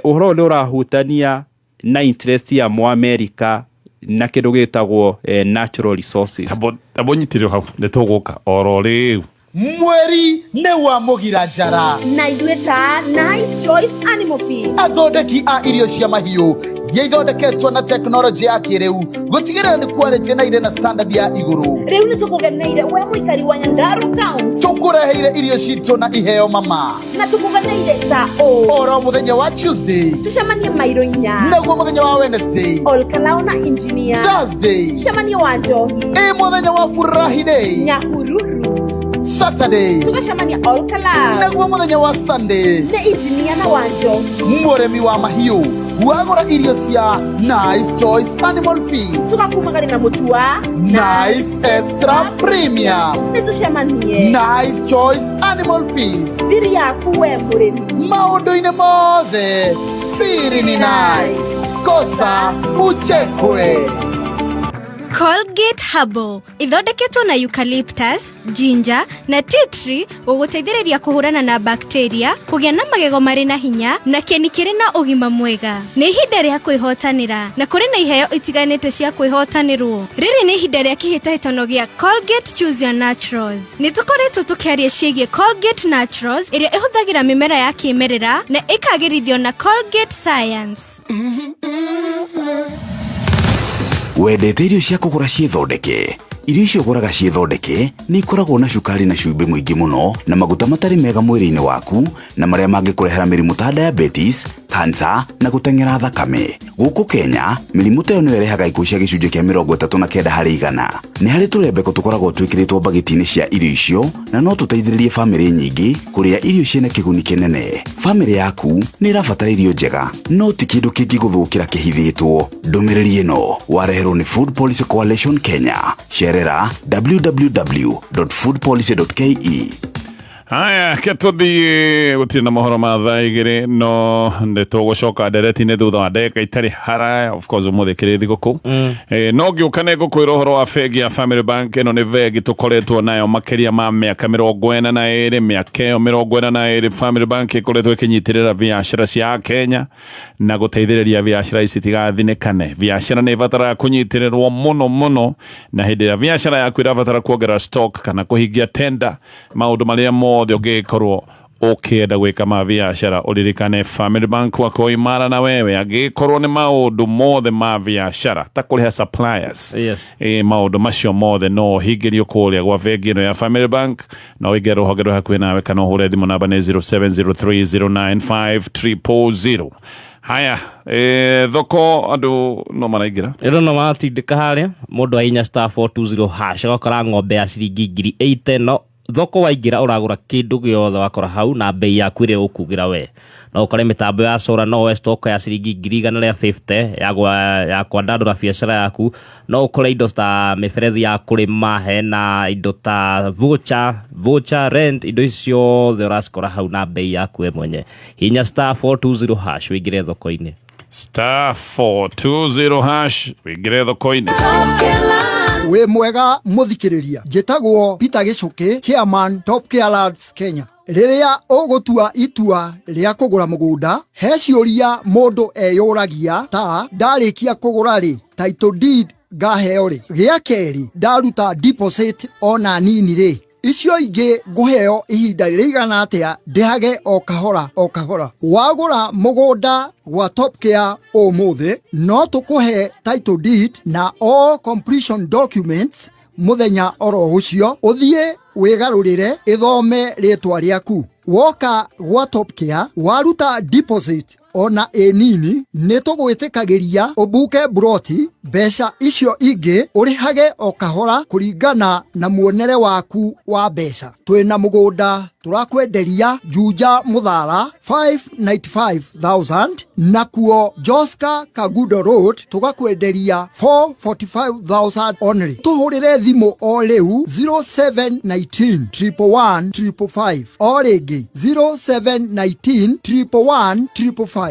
uhoro ni urahutania na interest ya mu America na kindu gitagwo natural resources tabonyitire hau nituguka oro riu mweri ne wa mugira njara na idueta Nice Choice Animal Feed athondeki a irio cia mahiũ ithondeketwo na teknolojĩ ya kĩrĩu gũtigĩrĩra nĩ quality na ire na standard ya igũrũ. Rĩu nĩ tũkũgeneire we mũikari wa Nyandarua County, tũkũreheire irio citũ na iheo mama, na tũkũgeneire ta oro mũthenya wa Tuesday tucemanie Mairo 4, naguo mũthenya wa Wednesday Olkalao na Engineer, Thursday tucemanie wa Njohi, mũthenya wa Furahi Day, Nyahururu Saturday tugacemania Olkalao, naguo mũthenya wa Sunday na Engineer na wa Njohi. Mũrĩmi wa mahiũ wagũra irio cia Nice Choice Animal Feed tugakumagari na mũtu wa Nice Extra Premium. nĩ tucemanie Nice Choice Animal Feed, thiri yaku we mũrĩmi maũndũ-inĩ mothe siri ni nice, kosa uchekwe. Colgate Herbal ithondeketwo na eucalyptus, ginger na tea tree gũgũteithĩrĩria kũhũrana na bacteria, kũgĩa na magego marĩ na hinya na kĩni kĩrĩ na ũgima mwega. Nĩ ihinda rĩa kwĩhotanĩra na kũrĩ na iheo itiganĩte cia kwĩhotanĩrwo. Rĩrĩ nĩ ihinda rĩa kĩhĩtahĩtano gĩa Colgate Choose Your Naturals. Nĩ tũkoretwo tũkĩaria ciĩgiĩ Colgate Naturals ĩrĩa ĩhũthagĩra mĩmera ya kĩmerera na ĩkagĩrithio na Colgate Science. Wendete irio cia kũgũra ciĩthondeke? Irio icio ũgũraga ciĩthondeke nĩ ikoragwo na cukari na cumbĩ mũingĩ mũno na maguta matarĩ mega mwĩrĩ-inĩ waku na marĩa mangĩkũrehera mĩrimũ ta diabetes, cancer na gũteng'era thakame. Gũkũ Kenya, mĩrimũ ta ĩyo nĩyo ĩrehaga ikuũ cia gĩcunjĩ kĩa 39 harĩ 100. Nĩ harĩ tũrembeko tũkoragwo twĩkĩrĩtwo bagiti-inĩ cia irio icio na no tũteithĩrĩrie famĩlĩ nyingĩ kũrĩa irio ciĩna kĩguni kĩnene. Famĩlĩ yaku nĩ ĩrabatara irio njega, no ti kĩndũ kĩngĩgũthũkĩra kĩhithĩtwo. Ndũmĩrĩri ĩno wareherwo nĩ Food Policy Coalition Kenya. Cerera www.foodpolicy.ke. Haya, ketũthiĩ gũtirĩ na mohoro ma thaa igĩrĩ no nĩtũgũcoka ndereti-inĩ thutha wa ndagĩka itarĩ haraya. Of course ũmũthĩ kĩrĩ thigũkũ. No ngĩũka nĩ ngũkwĩra ũhoro wa bengi ya Family Bank. Ĩno nĩ bengi tũkoretwo nayo makĩria ma mĩaka 42. Mĩaka ĩyo 42 Family Bank ĩkoretwo ĩkĩnyitĩrĩra biacara cia Kenya na gũteithĩrĩria biacara ici itigathinĩkane. Biacara nĩ ĩbataraga kũnyitĩrĩrwo mũno na hĩndĩ ĩrĩa biacara yaku ĩrabatara kuongerera stock kana kũhingia tender, maũndũ marĩa mothe ũngĩkorwo ũkĩenda gwĩka ma biacara, ũririkane Family Bank wako imara na wewe. Angĩkorwo nĩ maũndũ mothe ma biacara ta kũrĩha suppliers, maũndũ macio mothe no hingĩrio kũrĩa gwa bengi ĩno ya Family Bank. No wĩingĩre rũhonge rwa hakuhĩ nawe kana ũhũre thimũ namba nĩ 0703095000. Haya, thoko andũ no maraingĩra ĩno no matindĩka harĩa mũndũ ainya *420# agakora ng'ombe ya ciringi 80,000. No thoko waingĩra ũragũra kĩndũ gĩothe wakora hau na bei yaku ĩrĩa ũkugĩra we. No ũkore mĩtambo ya solar no we stock ya ciringi 150 ya kwandandũra biacara yaku. No ũkore indo ta mĩberethi ya kũrĩma, hena indo ta voucher rent, indo icio ciothe ũracikora hau na bei yaku we mwenye. Hinya *420# wĩingĩre thoko-inĩ. *420# wĩingĩre thoko-inĩ. We mwega muthikiriria, njĩtagwo Peter Gicuki, chairman Top Care Lads Kenya. Rĩrĩa ũgũtua itua rĩa kũgũra mũgũnda, he ciũria mũndũ eyũragia ta ndarĩkia kũgũra rĩ, title deed ngaheo rĩ, gĩa kerĩ ndaruta deposit ona nini rĩ, icio ingĩ ngũheo ihinda rĩigana atĩa ndĩhage o kahora. Wagũra mũgũnda gwa Top Care ũmũthĩ, no tũkũhe title deed na all completion documents mũthenya oro ũcio. Ũthiĩ wĩgarũrĩre, ĩthome rĩtwa rĩaku. Woka gwa Top Care waruta deposit ona nini, nĩ tũgwĩtĩkagĩria ũbuke broti. Mbeca icio ingĩ ũrĩhage o kahora kũringana na muonere waku wa mbeca. Twĩna mũgũnda turakwenderia Juja Muthara 595,000, na kuo Joska Kagudo Road tugakwenderia 445,000 only. Tuhurire thimo o rĩu 0719 111 555, o rĩngĩ 0719 111 555.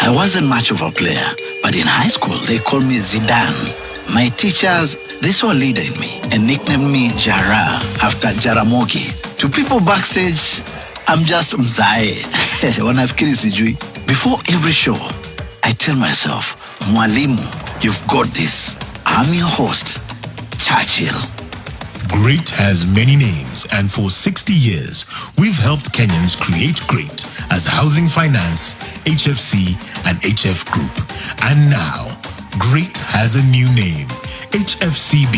I wasn't much of a player, but in high school they called me Zidane. My teachers, they saw a leader in me and nicknamed me Jara after Jaramogi. To people backstage, I'm just Mzae. Wanafikiri sijui. Before every show, I tell myself, Mwalimu, you've got this. I'm your host, Churchill. Great has many names, and for 60 years, we've helped Kenyans create great as Housing Finance, HFC, and HF Group. And now, great has a new name, HFCB,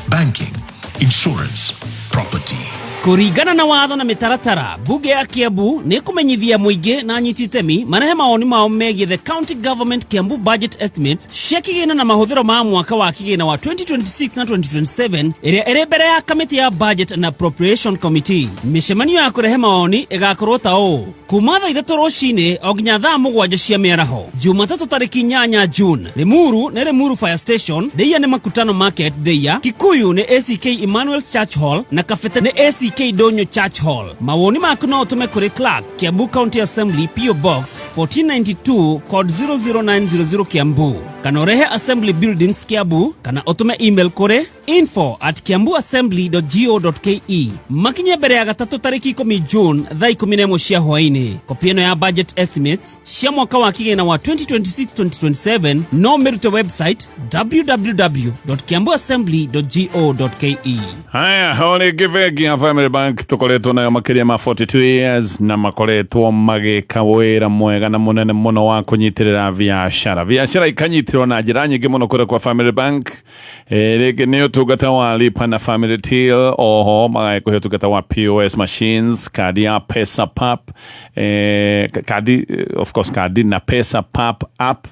Banking, Insurance, Property. Kũringana na watho na mĩtaratara, bunge ya Kiambu nĩ kũmenyithia mũingĩ na anyititemi marehe maoni mao megiĩ the county government Kiambu budget estimates cia kĩgĩna na mahũthĩro ma mwaka wa kĩgĩna wa 2026 na 2027 ĩrĩa ĩrĩ mbere ya kamĩtĩ ya budget and appropriation committee. Mĩcemanio ya kũrehe maoni ĩgakorwo ta ũũ: kuma thaa 3 rũcinĩ o nginya thaa 7 cia mĩaraho. Jumatatũ tarĩki 8 June, Limuru nĩ Limuru Fire Station, Deia nĩ Makutano Market Deia, Kikuyu nĩ ACK Emmanuel Church Hall na Kafete nĩ ACK Donyo Church Hall. Mawoni maku no ũtũme kũrĩ Clark, Kiambu County Assembly, PO Box 1492 code 00900 Kiambu. Kana ũrehe Assembly Buildings Kiambu, kana ũtũme email kũrĩ info@kiambuassembly.go.ke. Makinye mbere ya gatatũ tarĩki 10 June thaa 11 cia hwaĩ-inĩ. Kopi ĩno ya budget estimates cia mwaka wa kĩgĩna wa 2026-2027 no mĩrute website www.kiambuassembly.go.ke. Haya, hone givegi ya Family Bank tukoretwo nayo makĩria ma 42 years na makoretwo magĩka wĩra mwega na mũnene mũno wa kũnyitĩrĩra biacara ikanyitirwo na njĩra nyingĩ mũno kũrĩ kwa Family Bank. Rĩngĩ nĩ ũtungata wa lipa na family till, oho magagĩkũhe ũtungata wa POS machines, kadi ya Pesa Pap, kadi na Pesa Pap app.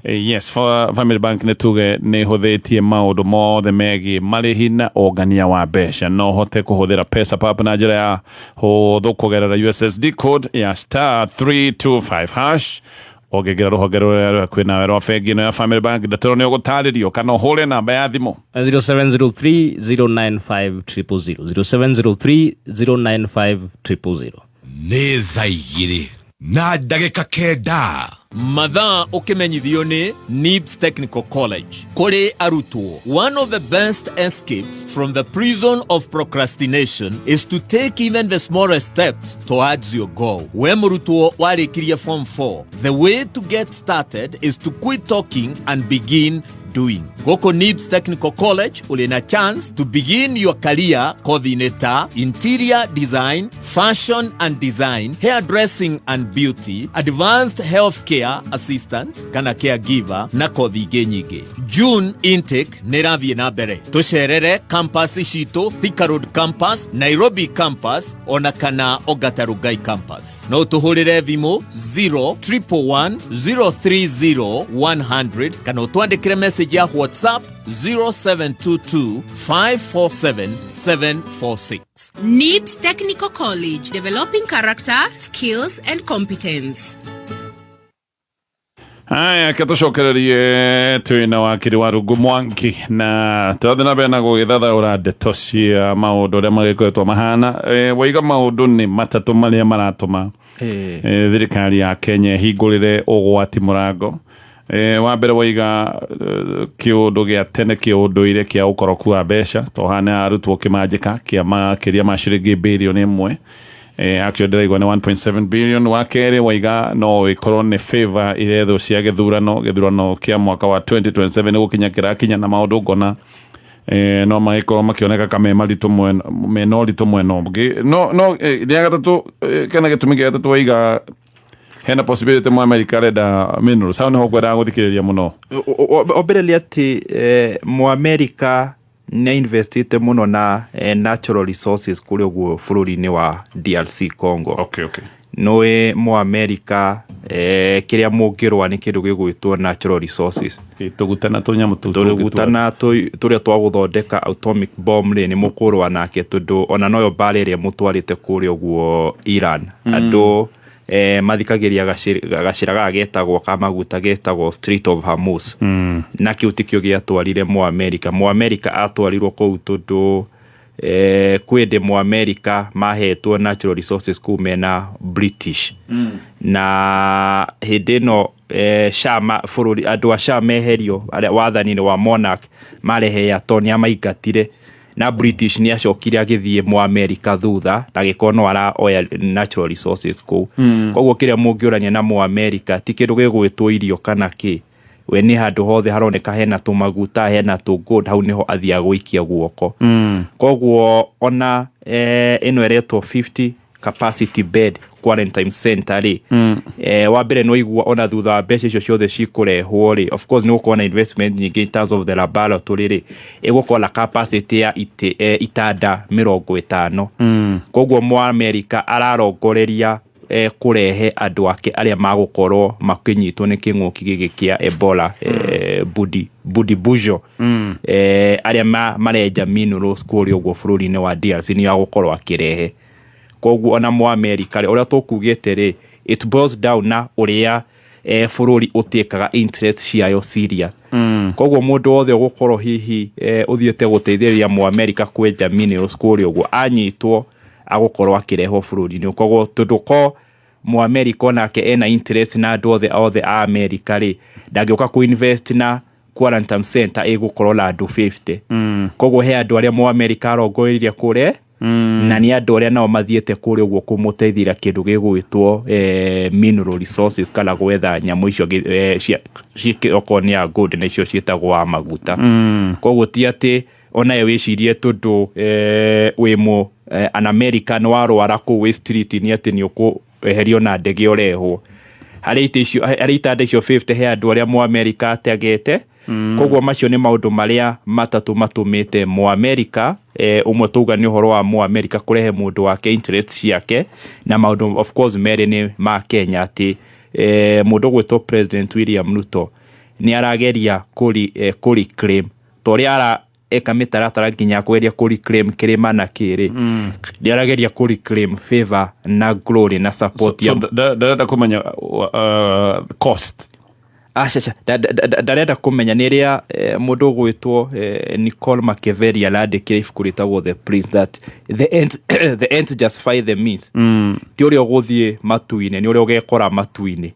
Yes, for Family Bank nĩ tuge nĩ hũthĩtie maũndũ mothe megiĩ marĩhi na ũngania wa mbeca. No hote kũhũthĩra Pesa Pap na njĩra ya hũthũ kũgerera USSD code ya *325#. Ogegera rũhonge rũrĩa kwĩna wero wa bengi ĩno ya Family Bank ndatĩrwo nĩ ũgũtarĩrio kana ũhũre namba ya thimũ 0703095000 0703095000. Nĩ thaa 2 na ndagĩka 9 mathaa ũkĩmenyithio nĩ NIBS Technical College. Kũrĩ arutwo, one of the best escapes from the prison of procrastination is to take even the smallest steps towards your goal. We mũrutwo warĩkirie form 4, the way to get started is to quit talking and begin doing. Goko NIBS Technical College uli na chance to begin your career kothi-inĩ ta interior design, fashion and design, hairdressing and beauty, advanced healthcare assistant kana caregiver na kothi ingĩ nyingĩ. June intake nĩ rathiĩ na mbere. Tucerere campus citũ Thika Road campus, Nairobi campus ona kana Ongata Rongai campus. No tuhũrĩre thimũ 031030100 kana utwandĩkĩre message ya WhatsApp 0722547746. NIBS Technical College, developing character, skills and competence. Haya, katucokererie twĩna wakiri wa Rungu Mwangi na tũrathiĩ na mbere na gũgĩthathaũra ndeto cia maũndũ ũrĩa magĩkoretwo mahana. Waiga maũndũ nĩ matatũ marĩa maratũma thirikari ya Kenya hingũrĩre ũgwati mũrango. Wa mbere waiga kĩũndũ gĩa tene kĩũndũire kĩa ũkoroku wa mbeca tohana arutwo kĩmanjĩka kĩa makĩria ma ciringi bilioni 1. Actually ndĩraigua nĩ 1.7 billion. Wa kerĩ waiga no ĩkorwo nĩ favor iretho cia gĩthurano kĩa mwaka wa 2027 gũkinya kĩrakinya na maũndũ ngona no magĩkorwo makĩoneka kame maritũ mena ũritũ mwena ũngĩ. No rĩa gatatũ kana gĩtũmi gĩa gatatũ waiga hena possibility mwa America renda minerals. Hau nĩho ngwendaga gũthikĩrĩria mũno. Obereli ati mwa America nĩ investite mũno na natural resources kũrĩa ũguo bũrũri-inĩ wa DRC Congo. Okay. Noe mwa America kĩrĩa mũngĩrwa nĩ kĩndũ gĩgwĩtwo natural resources. Tũgutana tũnyamũ tũrĩa twagũthondeka atomic bomb nĩ mũkũrwa nake tondũ ona noyo mbara ĩrĩa mũtwarĩte kũrĩa ũguo Iran. Andũ mathikagĩria gacĩra gagetagwo kamaguta getagwo Strait of Hormuz. Na kĩu tikĩo gĩatwarire mwa America. Mwa America atwarirwo kũu tondũ kwende mwa America mahetwo natural resources kumena British. Na hĩndĩ ĩno Shama bũrũri andũ a Shama meherio arĩa wathani-inĩ wa monarch marehe ya Tony amaingatire na British ni acokire agithie mwa America thutha na gĩkono ara oil natural resources kũu. Koguo kĩrĩa mũngĩũrania na mwa America ti kĩndũ gĩgwĩtwo irio kana kĩ. We nĩ handũ hothe haroneka hena tũmaguta hena gold, hau niho athia gũikia guoko. Koguo ona ĩno ĩretwo 50 capacity bed quarantine center ri wa mbere no igua ona thutha wa mbeca icio ciothe cikũrehwo ri, of course no kuona investment nyingĩ in terms of the laboratory ri ĩgũkorwo capacity ya itanda 50. Koguo mwa America ararongoreria kũrehe andũ ake arĩa magũkorwo makĩnyitwo nĩ kĩng'ũki gĩkĩ kĩa Ebola, Budi Bujo, arĩa marenja minerals kũrĩa ũguo bũrũri-inĩ wa DRC nĩ agũkorwo akĩrehe. Koguo ona mwa America ũrĩa tũkugĩte ri it boils down na uria bururi utiekaga interest ciayo serious. Koguo mundu othe gukorwo hihi uthiete guteithĩrĩria mu America kwenja minerals kuri uguo anyitwo agukorwo akirehwo bururi-inĩ. Koguo tunduko mu America onake ena interest na andu othe a America ri ndangĩũka ku invest na quarantine center igukorwo la andu 50. Koguo he andu aria mu America arongoreirie kure na ni andu aria nao mathiete kuri uguo kumuteithira kindu gigwitwo mineral resources kana gwetha nyamu icio cikiokonia gold na icio cietagwo maguta. Koguo ti ati ona ye wicirie tundu wimo an American warwara ku West Street ni ati ni ukueherio na ndege orehwo harita icio 50 he andu aria mu America ategete. Koguo macio ni maundu maria matatu matumite mu America umwe tuga ni uhoro wa mu America kurehe mundu wake interest ciake na maundu of course mere ni ma Kenya ati mundu gwitwo President William Ruto ni arageria kuri claim tori ara eka mitaratara nginya kweria kuri claim kirima na kiri ni arageria kuri claim favor na glory na support ya da kumenya cost dareda kumenya ni ria mundu gwitwo Nicole Machiavelli alandikire ibuku ritagwo The Prince that the end justify the means. Ti uria guthie matu-ine ni uria ugekora matu-ine.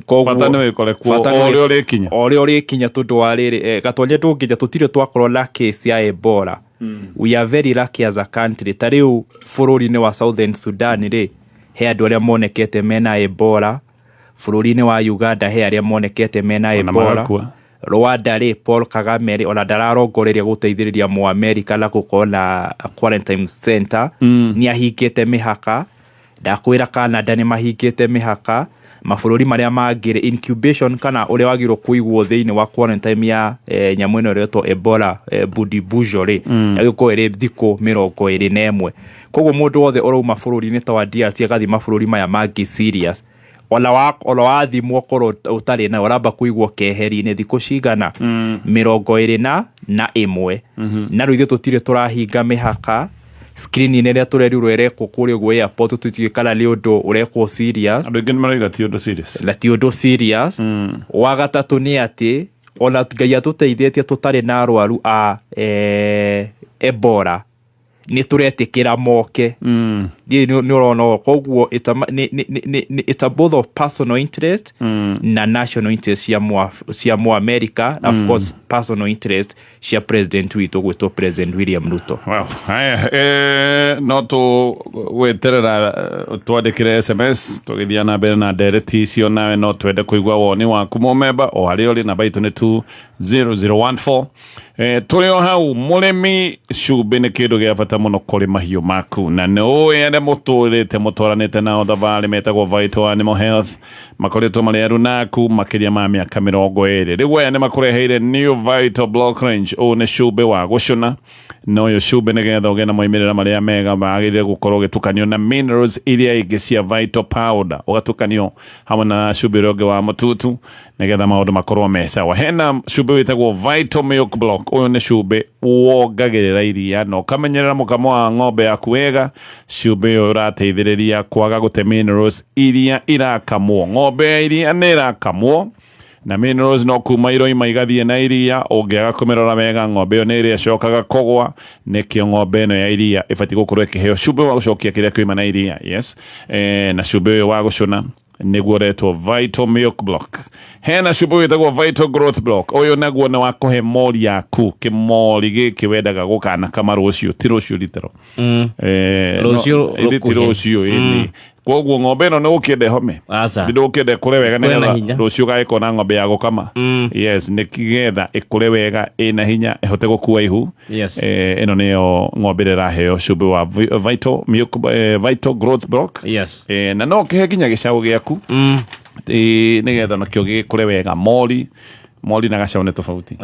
Koguo bata ni wikore kuo oria urikinya tundu wa riri gatwanye ndunginya tutire twakorwo na case ya Ebola. We are very lucky as a country. Tariu bururi-ini wa Southern Sudan ri he andu aria monekete mena Ebola. Bururi-ini wa Uganda he aria monekete mena Ebola. Rwanda ri Paul Kagame ri ona ndararongoreria guteithĩrĩria mu America la gukona quarantine center ni ahingĩte mihaka. Ndakwira Canada ni mahingĩte mihaka. Mabũrũri maria mangire incubation kana uria wagirwo kuigwo thiini wa quarantine ya nyamu ino retwo Ebola Budibujo ri yagiko iri thiko 21. Koguo mundu wothe urauma bũrũri-ini ta wa DRC agathi mabũrũri maya mangi serious ola wathimwo korwo utari na uramba kuigwo keheri-ini thiko cigana 21 na rĩu tutire turahinga mihaka screen ine ria turerirwo irekwo kuri gwe airport tutikala ni undu urekwo serious andu ingĩ maraiga ti undu serious la ti undu serious wa gatatu ni ati ona Ngai atuteithĩtie tutari na arwaru a Ebola ni turetikira moke ni urona koguo it's a both of personal interest na national interest cia mu America of course personal interest cia president witu gwitwo President William Ruto. Wow, haya no tu weterera twandikire SMS tugithia na mbere na ndereti icio nawe no twende kuigwa woni waku momemba o hari uri na baitu ni 20014 tuyo hau murimi Cumbi ni kindu gia bata muno kuri mahiu maku na no ende muturite mutoranite na thavari metagwo Vital Animal Health makoretwo mari arunaku makiria ma miaka 20 riu ene makureheire new Vital Block Range o ne Cumbi wa gucuna no yo Cumbi ni getha ugena moimirira maria mega magire gukorwo gitukanio na minerals iria ingi cia Vital Powder ugatukanio hamwe na Cumbi roge wa mututu ni getha maundu makorwo mesa wa hena Cumbi witagwo Vital Milk Block uyu ni Cumbi wongagirira iria no kamenyerera mukamo wa ng'ombe yaku wega. Cumbi uyu urateithiriria kwaga gute minerals iria irakamwo ng'ombe iria ni irakamwo na minerals no kuma iroima igathie na iria ungiaga kumirora wega ng'ombe yo ni iria cokaga kogwa nikio ng'ombe no ya iria ifati gukorwo ikiheo Cumbi wa gucokia kiria kuima na iria. Yes na Cumbi uyu wa gucuna niguo retwo Vital Milk Block. Hena Cumbi witagwo Vital Growth Block uyu naguo ni wa kuhe mori yaku kimori giki wendaga gukana kama rucio ti rucio litero rucio ini koguo ng'ombe no ukende home ndido ukende kure wega nigetha rucio gaiko na ng'ombe ya gukama. Yes ni kigetha ikure wega ina hinya ihote gukua ihu. Ino niyo ng'ombe iraheo Cumbi wa Vital Milk Vital Growth Block. Na no kihe kinya gicagu giaku nigetha nakio gikure wega mori na gacaũ nĩ tofauti.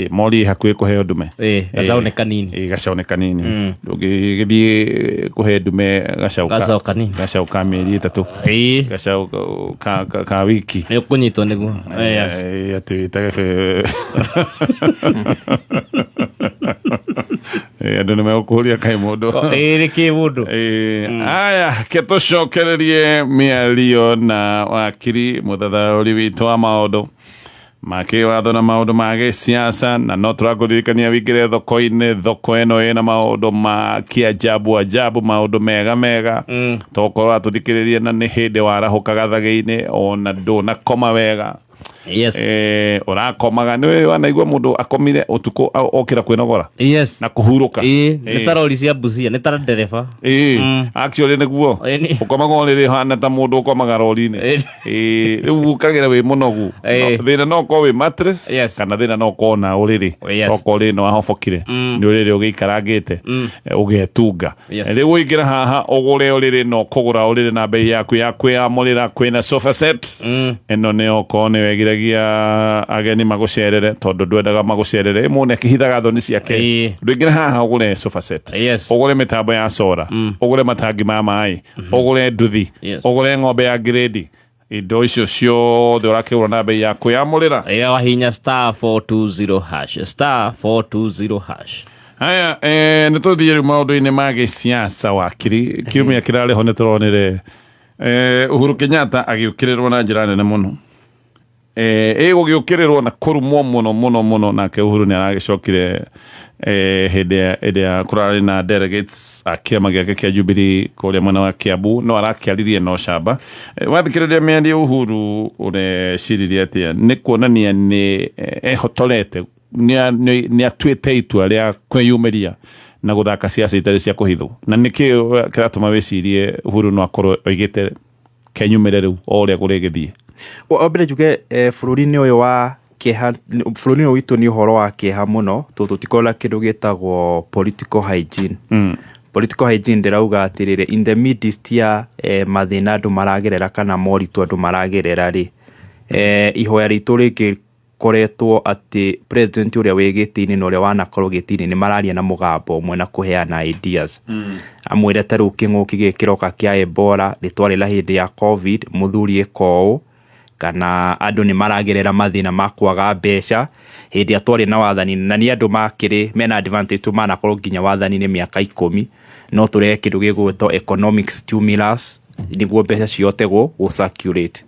Mori hakuhĩ kũheo ndume gacaũ nĩ kanini gacaũ nĩ kanini ndũngĩgĩthiĩ kũhe ndume gacaũ ka mĩeri 3 gacaũ ka wiki nĩ ũkũnyitwo nĩguo atĩ wĩtage andu nä megåkå kai må ndå ä kä må ndå aya ke tå cokererie mä rio na wakiri må thathaåri witå wa maå ndå makä watho na maå ndå ma gä ciaca na no tå rakå ririkania wingä re thoko-inä thoko ä no ä na maå ndå ma kä ajabu maå ndå mega mega tokorwo atå thikä rä rie na nä hä ndä warahå ka gathagä-inä ona ndå na koma wega yes urakomaga nä wanaigua må ndå akomire å tukå okä ra kwä nogora yes na kå hurå ka nä ta rori cia mbucia nä ta ndereba actually nä guo å komaga å rä rä hana ta må ndå å komaga rori-inä rä u ukagä ra wä må nogu thä na no korwo wä mattress kana thä na no korwo na å rä rä okorwo rä no ahobokire nä å rä rä å gä ikarangä te å getunga rä u å ingä ra haha å gå re å rä rä no kå gå ra å rä rä na mbei yaku ya kwä amå rä ra kwä na sofa set ä no nä okorwo nä wegire ageni magucerere tondu ndwendaga magucerere mune kihithaga thoni ciake ndwingire haha ugure sofa set ugure mitambo ya sora ugure matangi ma mai ugure nduthi ugure ng'ombe ya grade indo icio ciothe urakigura na bei ya kwiyamurira wahinya *420# *420#. Haya nä tå thiä rä u maå ndå-inä ma gä ciaca wakiri kiumia kä rarä ho nä tå ronire Uhuru Kenyatta agä å kä rä rwo na njä ra nene må no gå gä å kä rä rwo na kå rumwo må no nake Uhuru nä aragä cokire hä ndä ya kå rarä na delegates a kä ama gä ake kä a Jubilee kå rä a mwena wa Kiambu no arakä aririe no camba wathikä rä ria mä ario Uhuru å reciririe atä a nä kuonania nä ehotorete nä atuä te itua rä a kwĩyumä ria na gå thaka ciaca itarä cia kå hithwo na nä kä kä ratå ma wä cirie Uhuru no akorwo oigä te kenyumä re rä u o å rä a kå rä gä thiä wambere njuge bũrũri-inĩ ũyũ wa kĩeha bũrũri-inĩ ũyũ witũ nĩ ũhoro wa kĩeha mũno tũtikorwo na kĩndũ gĩtagwo political hygiene political hygiene ndĩrauga atĩrĩrĩ in the midst ya mathĩna andũ maragerera kana moritũ andũ maragerera rĩ ihoya ritũ rĩngĩ koretwo atĩ president ũrĩa wĩ gĩtĩ-inĩ na ũrĩa wanakorwo gĩtĩ-inĩ nĩ mararia na mũgambo ũmwe na kũheana ideas amwĩre ta rĩu kĩng'ũki gĩkĩ kĩroka kĩa Ebola rĩtwarĩra hĩndĩ ya COVID mũthuri eka ũũ kana andũ nĩ maragerera mathĩna ma kwaga mbeca hĩndĩ atwarĩ na wathani na nĩ andũ makĩrĩ mena advantage manakorwo nginya wathani-inĩ mĩaka 10 no tũrehe kĩndũ gĩgwĩtwo economic stimulus nĩguo mbeca cihote gũ-circulate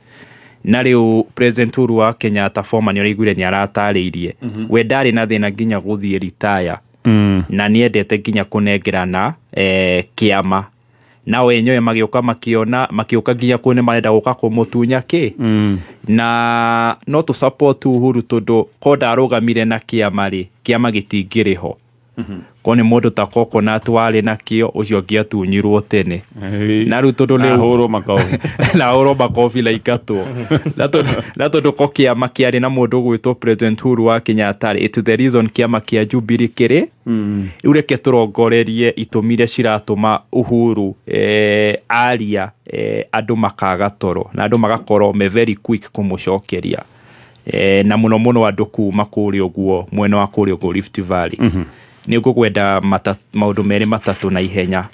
na rĩu president Uhuru wa Kenyatta former nĩ ũraiguire nĩ aratarĩirie we ndarĩ na thĩna nginya gũthiĩ retire na nĩ endete nginya kũnengerana kĩama na wenyewe magĩũka makĩũka nginya kuo nĩ marenda gũka kũmũtunya kĩ na no tũ support Uhuru tondũ ko ndarũgamire na kĩama rĩ kĩama gĩtingĩrĩ ho ko nĩ mũndũ ta Coconut warĩ nakĩo ũcio ũngĩatunyirwo tene na rĩu tondũ nĩ ahũrwo makobi laikatwo na tondũ ko kĩama kĩarĩ na mũndũ ũgwĩtwo president Uhuru wa Kenyatta it's the reason kĩama kĩa Jubilee kĩrĩ rĩu reke tũrongorerie itũmi iria ciratũma Uhuru aria andũ makaga toro na andũ magakorwo me very quick kũmũcokeria na mũno mũno andũ kuma kũrĩa ũguo mwena wa kũrĩa ũguo Rift Valley nĩ ngũkwenda maũndũ merĩ matatũ na ihenya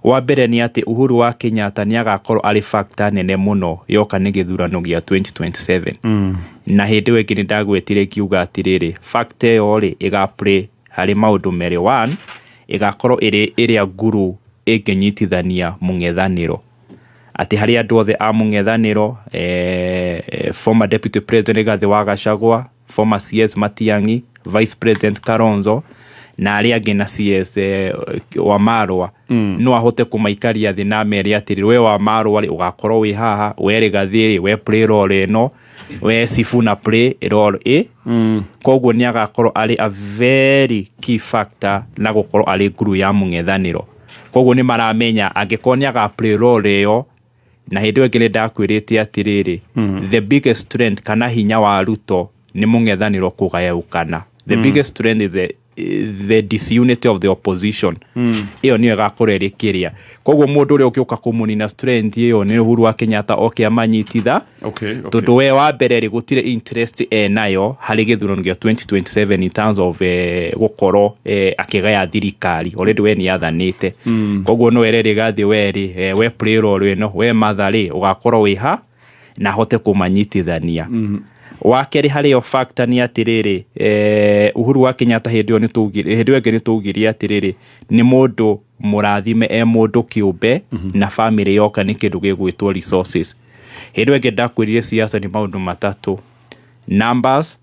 wa mbere nĩ atĩ Uhuru wa Kenyatta nĩ agakorwo arĩ factor nene mũno yoka nĩ gĩthurano gĩa 2027 na hĩndĩ ĩyo ĩngĩ nĩ ndagwetire kiuga atĩrĩrĩ factor ĩyo rĩ ĩgaplay harĩ maũndũ merĩ one ĩgakorwo ĩrĩa nguru ĩngĩnyitithania mũng'ethanĩro atĩ harĩ andũ othe a mũng'ethanĩro former deputy president Rigathi wa Gachagua former CS Matiang'i vice president Kalonzo na arĩa angĩ na CS Wamalwa no ahote kũmaikaria thĩ na mere atĩrĩ we Wamalwa ũgakorwo wĩ haha we Rigathi we play role ĩno we Sifuna play role koguo nĩ agakorwo arĩ a very key factor na gũkorwo arĩ nguru ya mũng'ethanĩro koguo nĩ maramenya angĩkorwo nĩ aga play role ĩyo na hĩndĩ ĩyo ĩngĩ nĩ ndakwĩrĩte atĩrĩrĩ the biggest strength kana hinya wa Ruto nĩ mũng'ethanĩro kũgayũkana the biggest strength is the disunity of the opposition iyo niyo gakorwo ĩrĩ kĩrĩa koguo mũndũ ũrĩa ũkĩũka kũmũnina strength iyo nĩ Uhuru wa Kenyatta oke amanyititha tondũ we wa mbere rĩ gũtirĩ interest nayo harĩ gĩthurano gĩa 2027 in terms of gũkorwo akĩgaya thirikari already we nĩ athanĩte koguo no ere Rigathi we play role ĩno we Martha rĩ ũgakorwo wĩ ha na hote kũmanyitithania wakeri harĩ o factor ni atiriri Uhuru wa Kenyatta hĩndĩ ĩyo ĩngĩ nĩtũgirie atiriri nĩ mũndũ mũrathime mũndũ kĩũmbe na family yoka nĩ kĩndũ gĩgwĩtwo resources. Hĩndĩ ĩyo ĩngĩ ndakwĩrire siasa nĩ maũndũ matatũ: numbers,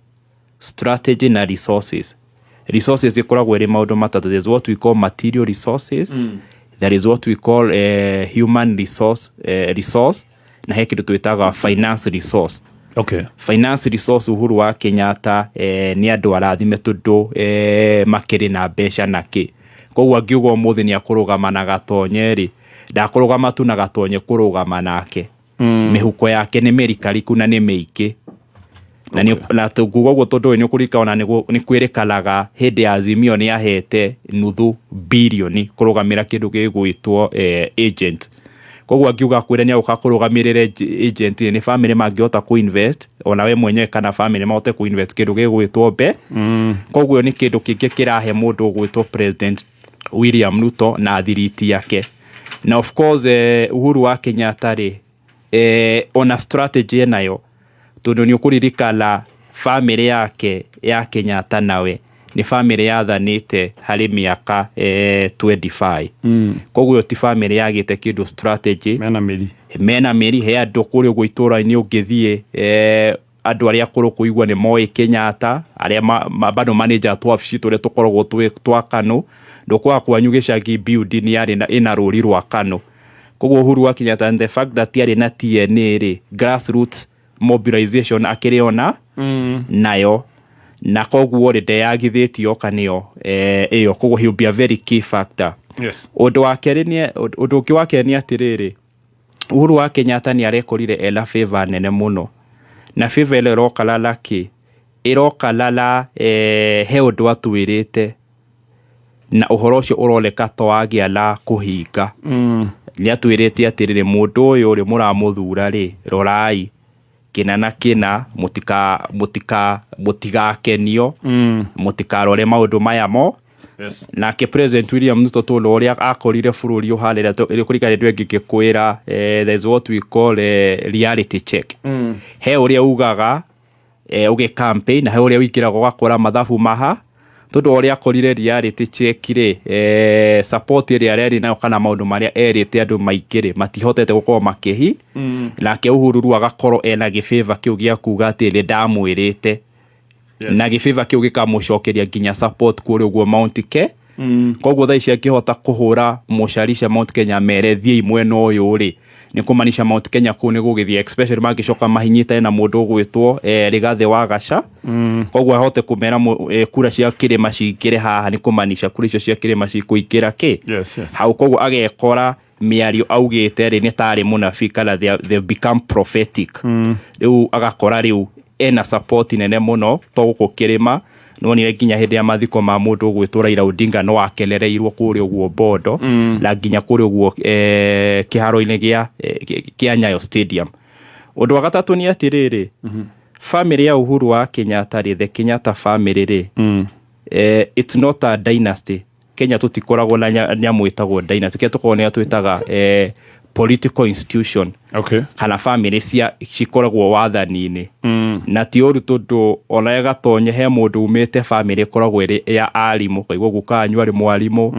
strategy na resources. Resources ikoragwo ĩrĩ maũndũ matatũ. There is what we call material resources, there is what we call human resource na he kĩndũ twĩtaga finance resource. Okay. Finance resource Uhuru wa Kenyatta ni andũ arathime tondũ makĩrĩ na mbeca nake. Koguo angiuga ũmũthĩ nĩ akũrũgama na Gatonye ndakũrũgama tu na Gatonye kũrũgama nake. Mihuko yake nĩ mĩrikariku na nĩ mĩingĩ. Na tuguga ũguo tondũ nĩ ũkũrikana nĩ kwĩrĩkanaga hĩndĩ ya Azimio nĩ ahete nuthu bilioni kũrũgamĩra kĩndũ gĩgwĩtwo agent. Koguo angiuga kwĩra nĩ ũkakũrũgamĩrĩre agent ni family mangĩhota ku-invest ona we mwenyewe kana family mahote ku-invest kĩndũ gĩgwĩtwo mbe. Koguo nĩ kĩndũ kĩngĩ kĩrahe mũndũ ũgwĩtwo President William Ruto na thiriti yake. Na of course Uhuru wa Kenyatta ona strategy nayo tondũ nĩ ũkũririkana family yake ya Kenyatta nawe ni family yathanĩte harĩ mĩaka 25. Koguo ti family yagĩte kĩndũ strategy mena mĩri he andũ kũrĩ ũguo itũra-inĩ ũngĩthiĩ andũ arĩa akũrũ kũigua nĩ moĩ Kenyatta arĩa bado manager twabici tũrĩa tũkoragwo twa KANU ndũkwaga kwanyu gĩcagi building yarĩ ina rũri rwa KANU. Koguo Uhuru wa Kenyatta and the fact that yarĩ na TNA grassroots mobilization akĩrĩona nayo na koguo ndeyagithĩtio kanĩo ĩyo. Koguo he will be a very key factor. Yes. Ũndũ ũngĩ wa kerĩ nĩ atirĩrĩ Uhuru wa Kenyatta nĩ arekorire ena favor nene mũno na favor ile irokalala he ũndũ atwĩrĩte na ũhoro ũcio ũroneka to wagĩa la kũhinga. Nĩ atwĩrĩte atirĩrĩ mũndũ ũyũ ũrĩ mũramũthura rorai kina na kina mutigakenio mutikarore maundu maya mo. Yes. Nake President William Ruto tolo ũrĩa akorire bũrũri ũharĩra kũrika nĩ ngĩkwĩra there is what we call reality check. He ũrĩa ugaga uge campaign na he ũrĩa wikiraga gakora mathabu maha tondũ ũrĩa akorire reality check support ĩrĩa arĩ nayo kana maũndũ marĩa erĩte andũ maingĩ matihotete gũkorwo makĩhi. Nake Uhuru agakorwo ena gĩbĩva kĩu gĩa kuga atĩ nĩ ndamwĩrĩte. Na gĩbĩva kĩu gĩkamũcokeria nginya support kũrĩ ũguo Mount Kenya. Koguo thaa ici akĩhota kũhũra mũcarisha Mount Kenya mere thiĩ mwena ũyũ nĩ kũmanisha Mount Kenya kũu nĩ gũgĩthiĩ especially magĩcoka mahinyite na mũndũ ũgwĩtwo Rigathi wa Gachagua. Koguo ahote kumera kura cia kĩrĩma cingĩre haha nĩ kũmanisha kura icio cia kĩrĩma cikũingĩra hau. Koguo agekora mĩario augĩte nĩ tarĩ mũnabii kana they become prophetic. Rĩu agakora rĩu ena support nene mũno to gũkũ kĩrĩma no nĩ nginya hĩndĩ ya mathiko ma mũndũ ũgwĩtwo Raila Odinga no akenereirwo kũrĩ ũguo Bondo na nginya kũrĩ ũguo kĩharo-inĩ kĩa Nyayo Stadium. Ũndũ wa gatatũ nĩ atirĩrĩ family ya Uhuru wa Kenyatta the Kenyatta family it's not a dynasty. Kenya tũtikoragwo na nyamũ ĩtagwo dynasty. Kenya tũkoragwo na twĩtaga political institution. Okay. Kana family cikoragwo wathani-inĩ. Na ti ũru tondũ ona Gatonye he mũndũ umĩte family koragwo ĩrĩ ya arimũ. Kaigua guka anyu arĩ mwarimũ,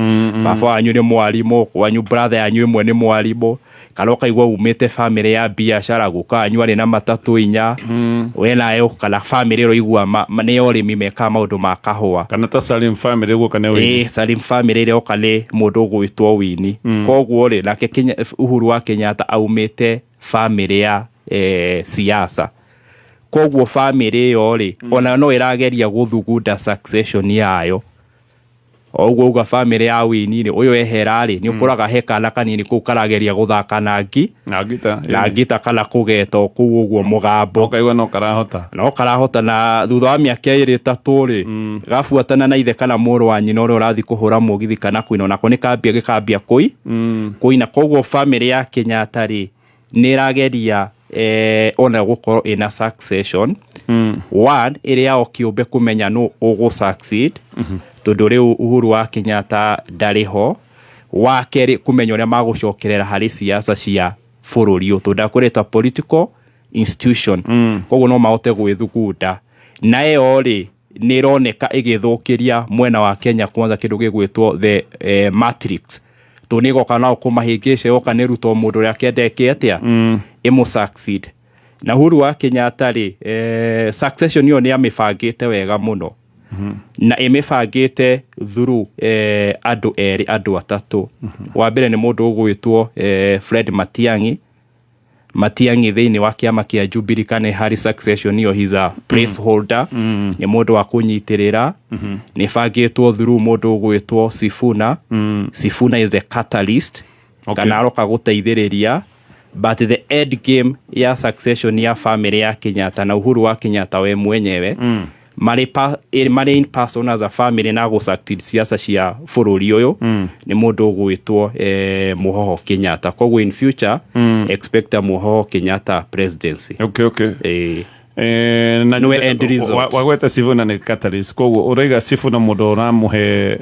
baba anyu nĩ mwarimũ, kwanyu brother anyu ĩmwe nĩ mwarimũ. Kana kaigua umĩte family ya biashara guka anyu arĩ na matatũ inya. We nayo kana family roigua nĩ ũrĩmi meka maũndũ ma kahũa. Kana ta Salim family guka nĩ Winnie. Salim family ĩrĩa ũkale mũndũ ũgwĩtwo Winnie. Koguo nake Uhuru wa Kenyatta aumĩte family ya siasa. Koguo family ĩyo ona no ĩrageria gũthugunda succession yayo. Oguo uga family ya Winnie ũyũ ehera nĩ ũkoraga he kana kanini kũu karageria gũthaka na ngita kana kũgeta kũu ũguo mũgambo. Ũkaigua no karahota na thutha wa mĩaka 3 gabuatana na ithe kana mũrũ wa nyina ũrĩa ũrathi kũhũra mũgithi kana kuina nako nĩ gĩkambia kuina. Koguo family ya Kenyatta nĩ ĩrageria ona gũkorwo ina succession. One ĩrĩa o kĩũmbe kũmenya nũ ũgũ-succeed tondũ rĩu Uhuru wa Kenyatta ndarĩ ho. Wa kerĩ kũmenya ũrĩa magũcokerera harĩ siasa cia bũrũri ũyũ tondũ ndakũrĩta political institution koguo no mahote gwithugunda nayo ri nä roneka igithukiria mwena wa Kenya Kwanza kindu gigwitwo the matrix to nä goka nao kumahingisha yoka nä ruto må ndå å rä a kendeke atia imu succeed na Uhuru wa Kenyatta ri succession yo nä amibangite wega muno na imibangite through andu eri andu atatu wa mbere nä må ndå å gwitwo Fred Matiang'i thiini wa kiama kia Jubilee kana Harry succession yo he's a placeholder ni mundu wa kunyitirira ni fagitwo through mundu gwitwo Sifuna is a catalyst kana aroka guteithiriria but the end game ya succession ya family ya Kenyatta na Uhuru wa Kenyatta we mwenyewe mari in person as a family na go succeed siasa cia bururi uyu ni mundu gwitwo Muhoho Kenyatta koguo in future expect a Muhoho Kenyatta presidency. Okay. Na nwe end result wagweta Sifuna ni catalyst koguo uraiga Sifuna mundu uramuhe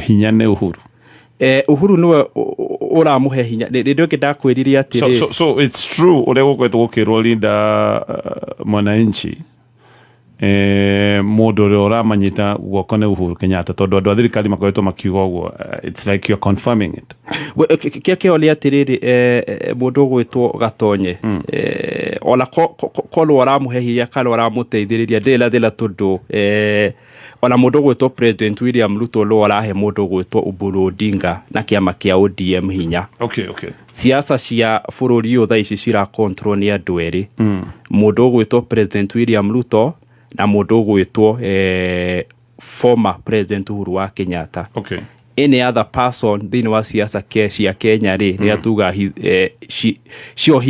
hinya ne Uhuru Uhuru niwe uramuhe hinya ndio kidakwiriria atiri so it's true urego kwetwo gukirwo linda mwananchi mundu uri uramanyita guoko ne Uhuru Kenyatta tondu andu a thirikari makoretwo makiuga uguo it's like you're confirming it keke oli atiriri mundu gwitwo Gatonye ona ko waramuhe hinya kana waramuteithiriria ndila tondu ona mundu gwitwo President William Ruto lo arahe mundu gwitwo Oburu Odinga na kiama kia ODM hinya. Okay. Siasa cia bururi yo thaici cira control ni andu eri mundu gwitwo President William Ruto na mundu gwitwo former President Uhuru wa Kenyatta. Okay. Any other person thini wa siasa cia Kenya ri atuga he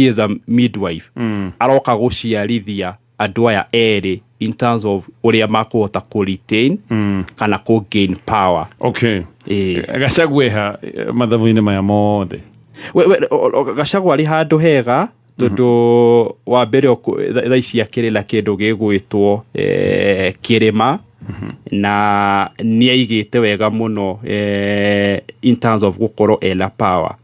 is a midwife aroka guciarithia andu aya eri in terms of uria makuhota ku retain kana ku gain power. Okay. Gachagua mathabu-ini maya mothe Gachagua ari handu hega tondu wa mbere thaici akirila kindu gigwitwo kirima na ni aigite wega muno in terms of gukorwo ela power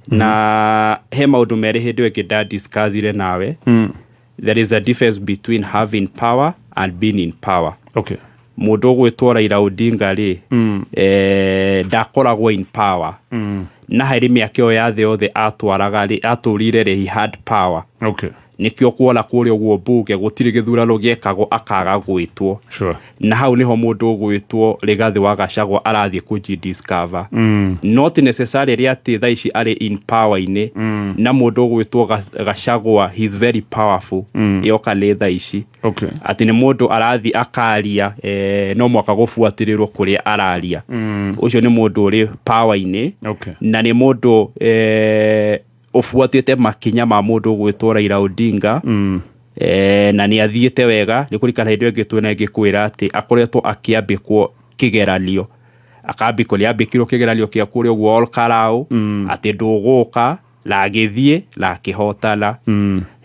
na he maundu meri hindi wekida discuss ile nawe there is a difference between having power and being in power. Okay. Mundu gwitwo Raila Odinga ri ndakoragwo in power na hari miaka yo ya the othe atwaraga ri aturire ri he had power. Okay. Nikyo kuola kuri ogwo mbuge gutiri githurano giekago akaga gwitwo sure na hau niho mundu gwitwo Rigathi wa Gachagua arathie kujidiscover not necessarily ati thaici ari in power ine na mundu gwitwo Gachagua he's very powerful yoka le thaici. Okay. Ati ni mundu arathi akaria no mwaka gufuatirirwo kuria araria ucio ni mundu uri power ine. Okay. Na ni mundu ofuatite makinya ma mundu gwitwo Raila Odinga na ni athiete wega ni kurikana hindu ngitwe na ngikwira ati akoretwo akiambikwo kigeranio akambikwo liambikirwo kigeranio kia kuri ogwo all karau ati nduguka la githie la kihotala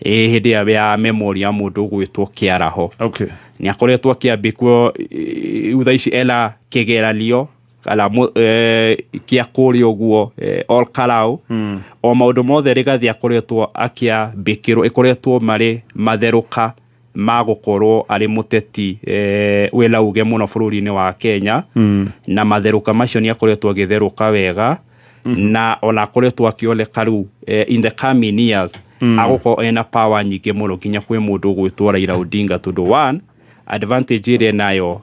hindi ya memory ya mundu gwitwo Kiaraho. Okay. Ni akoretwo akiambikwo uthaici ela kigeranio kala kia kuri ogwo all karau o maundu mothe Rigathi akoretwo akia bikiro ikoretwo mari matheruka magukorwo ari muteti wela uge muno bururi-ini wa Kenya na matheruka macio ni akoretwo githeruka wega na ona akoretwo akioleka riu in the coming years agoko ena power nyingi muno kinya kwi mundu gwitwo Raila Odinga tondu one advantage ile nayo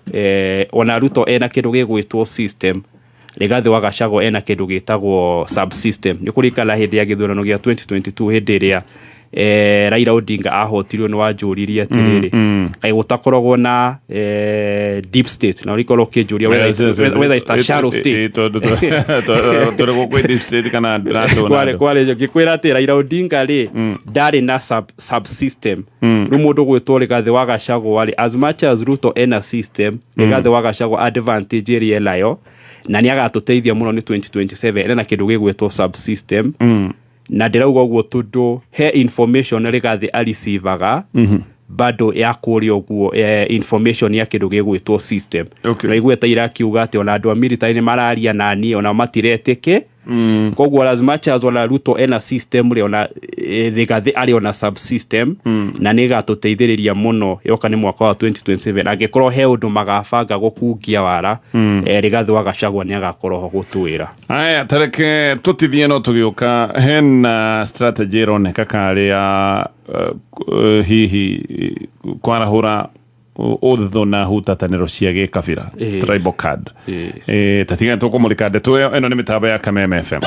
ona Ruto ena kindu gigwitwo system Rigathi wa Gachagua ena kindu gitagwo subsystem ni kurikala hindi ya githurano gia 2022 hindi iria Raila Odinga ahotirio ni wanjuririe atiriri kai gutakoragwo na deep state na urikoro kinjuria whether it's a shallow state to go deep state kana kwale gikwira ati Raila Odinga ri ndari na subsystem rumundu gwitwo Rigathi wa Gachagua ri as much as Ruto ena system Rigathi wa Gachagua advantage iri layo na ni agatuteithia muno ni 2027 ena kindu gigwitwo subsystem na ndirauga uguo tondu he information Rigathi areceivaga bado ya kuri oguo information ya kindu gigwitwo system. Okay. Na igweta irakiuga ati ona andu a military ni mararia nani ona matireteke koguo as much as ona Ruto ena system ri ona thigathi ari ona subsystem na nĩ gatuteithĩrĩria mũno yoka nĩ mwaka wa 2027 angĩkorwo he ũndũ magabanga gũkungia wara Rigathi wa Gachagua nĩ agakorwo ho gũtwĩra. Aya tareke tutithie no tugĩũka hena strategy ĩroneka karĩ ya hihi kwarahũra ũthũ na hutatanĩro cia gĩkabira tribal card tatigana tũkũmũrĩka ndeto ĩyo ĩno nĩ mĩtambo ya Kameme FM.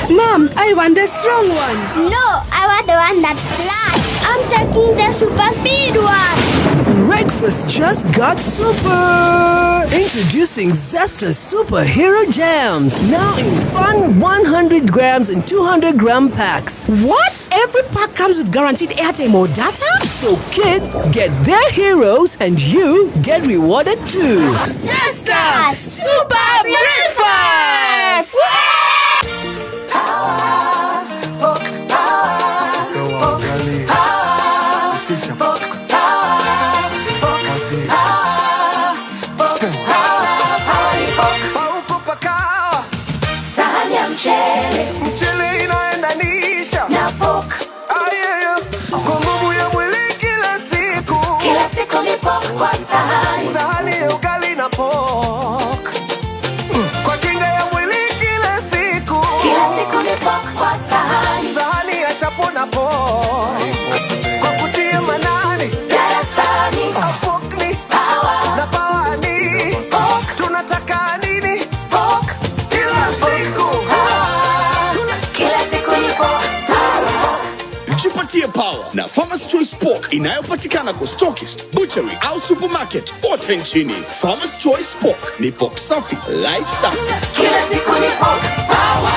Mom, I want the strong one. No, I want the one that flies. I'm taking the super speed one. Breakfast just got super. Introducing Zesta Superhero Jams. Now in fun 100 grams and 200 gram packs. What? Every pack comes with guaranteed airtime or data? So kids get their heroes and you get rewarded too. Zesta Super Breakfast! Power, book power, book power, book power, book power, power, sahani ya mchele inaendanisha na book. Kwa nguvu ya mwili kila siku ni book kwa sahani ya ugali na book. Kwa kinga ya mwili kila siku ni book kwa sahani ya chapo na book. Kwa kutia manani darasani book ni power na power ni book. Tunataka nini book kila siku ni book. Jipatie power na Farmers Choice Pork inayopatikana kwa stockist, butchery au supermarket kote nchini. Farmers Choice Pork ni pork safi, life safi. Kila siku ni pork power.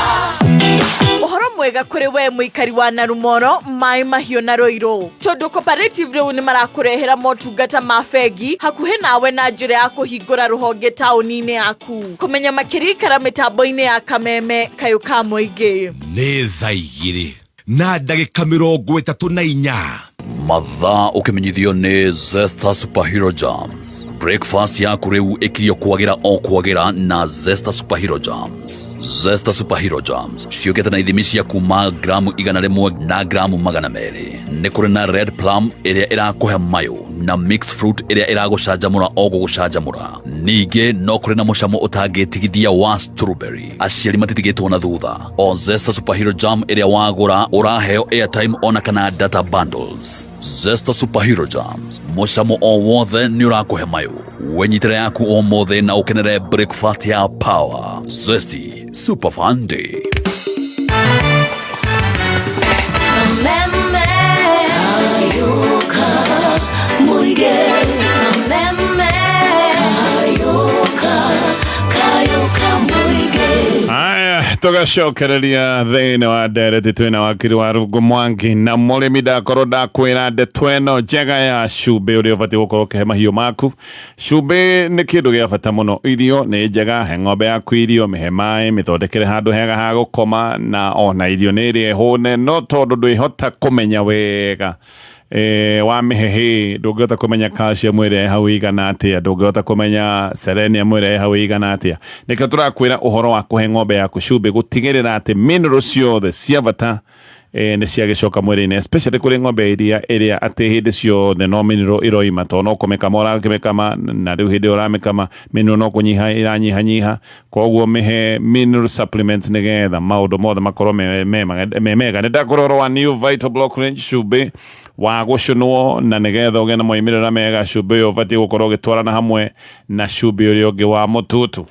Uhoro mwega kuri we muikari wa Narumoro, Mai Mahiũ na Ruiru. Chondo Cooperative riu ni marakurehera motungata ma bengi hakuhe nawe na njira ya kuhingura ruhonge tauni-ini yaku. Kumenya makiri kara mitambo-ini ya Kameme kayo ka muingi. Nĩ thaa igĩrĩ na ndagĩka 34 mathaa ũkĩmenyithio nĩ Zesta Superhero Jams. Breakfast yaku rĩu ĩkirio kwagĩra na Zesta Superhero Jams. Zesta Superhero Jams ciũkĩte na ithimi cia kuma gramu 100 na gramu 200. Nĩ kũrĩ na red plum ĩrĩa ĩrakũhe mayo na mixed fruit ĩrĩa ĩragũcanjamũra o gũgũcanjamũra. Ningĩ no kũrĩ na mũcamo ũtangĩtigithia wa strawberry. Aciari matitigĩtwo na thutha. O Zesta Superhero Jam ĩrĩa wagũra ũraheo airtime ona kana data bundles. Zesta Superhero Jams, mũcamo o wothe nĩ ũrakũhe mayo. Wenyitĩre yaku o mothe na ũkenere breakfast ya power. Zesty Super Fun Day. Kameme kayuka muige. Kameme kayuka muige. Aya tugacokereria thĩinĩ wa ndereti twĩna wakiri wa Rungu Mwangi na mũrĩmi ndakorwo ndakwĩra ndeto ĩno njega ya cumbĩ ũrĩa ũbatiĩ gũkorwo ũkĩhe mahiũ maku. Cumbĩ nĩ kĩndũ gĩa bata mũno. Irio nĩ njega, he ng'ombe yaku irio, mĩhe maĩ, mĩthondekere handũ hega ha gũkoma, na ona irio nĩ ĩrĩe hũne, no tondũ ndwĩhota kũmenya wega wa mihehe ndũngĩhota kũmenya calcium ĩrĩa hau igana atĩa, ndũngĩhota kũmenya selenium ĩrĩa hau igana atĩa. Nĩkĩo tũrakwĩra ũhoro wa kũhe ng'ombe yaku cumbĩ gũtigĩrĩra atĩ minerals ciothe cia bata nĩ ciagĩcoka mwĩrĩ-inĩ, especially kũrĩ ng'ombe ĩrĩa atĩ hĩndĩ ciothe no mineral ĩroima, tondũ no kũmĩkama ũrakĩmĩkama na rĩu hĩndĩ ũramĩkama mineral no kũnyiha ĩranyihanyiha. Koguo mĩhe mineral supplements nĩgetha maũndũ mothe makorwo me mega. Nĩ ndakorwo wa New Vital Block Range cumbĩ wa gũcũnwo na nĩgetha ũgĩe na moimĩrĩra mega. Cumbĩ ũyũ ũbatiĩ gũkorwo ũgĩtwarana hamwe na cumbĩ ũrĩa ũngĩ wa mũtutu.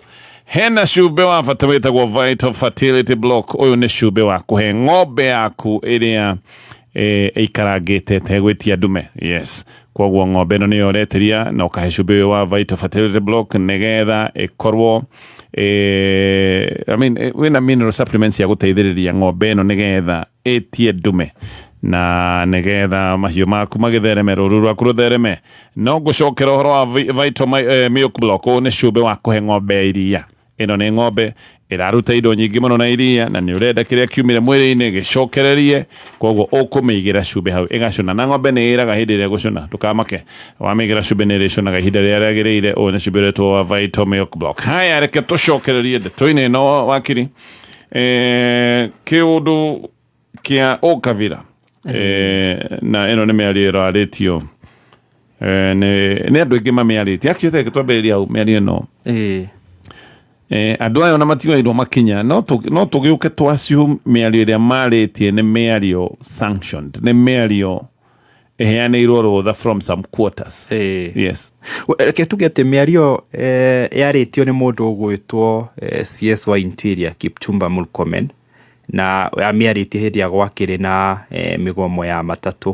Hena cumbĩ wa bata wĩtagwo Vital Fertility Block. Ũyũ nĩ cumbĩ wa kũhe ng'ombe yaku ĩrĩa ĩikarangĩte tegwĩtia ndume. Yes. Koguo ng'ombe ĩno nĩyo ũretĩria na ũkahe cumbĩ ũyũ wa Vital Fertility Block nĩgetha ĩkorwo wĩna mineral supplements ya gũteithĩrĩria ng'ombe ĩno nĩgetha ĩtie ndume na nĩgetha mahiũ maku magĩthereme, rũru rwaku rũthereme. No ngũcokera ũhoro wa Vital Milk Block. Ũyũ nĩ cumbĩ wa kũhe ng'ombe iria. Ĩno nĩ ng'ombe ĩraruta indo nyingĩ mũno na iria, na nĩ ũrenda kĩrĩa kiumire mwĩrĩ-inĩ gĩcokererie, koguo ũkũmĩigĩra cumbĩ hau ĩgacũna. Na ng'ombe nĩ ĩraga hĩndĩ ĩrĩa gũcũna, ndũkamake, wamĩigĩra cumbĩ nĩ ĩrĩcũnaga ihinda rĩrĩa rĩagĩrĩire. Ũyũ nĩ cumbĩ ũretwo wa Vital Milk Block. Haya, reke tũcokererie ndeto-inĩ ĩno wakiri kiundu kia Okavira na eno nä mä ario ärarä tio nä andå aingä mamä tie akiå twambä rä ria au mä ario no andå aya ona matigairwo makinya no tå gä å ke twacio mä ario ä rä a marä tie nä mä ario sanctioned nä mä ario eheanäirwo rutha from some quarters. Yes. Reke tuge atä mä ario yarä tio nä må ndå å gwä two CS wa Interior Kipchumba Murkomen na amä tie hä ndä ya gwakä rä na mä gomo ya matatå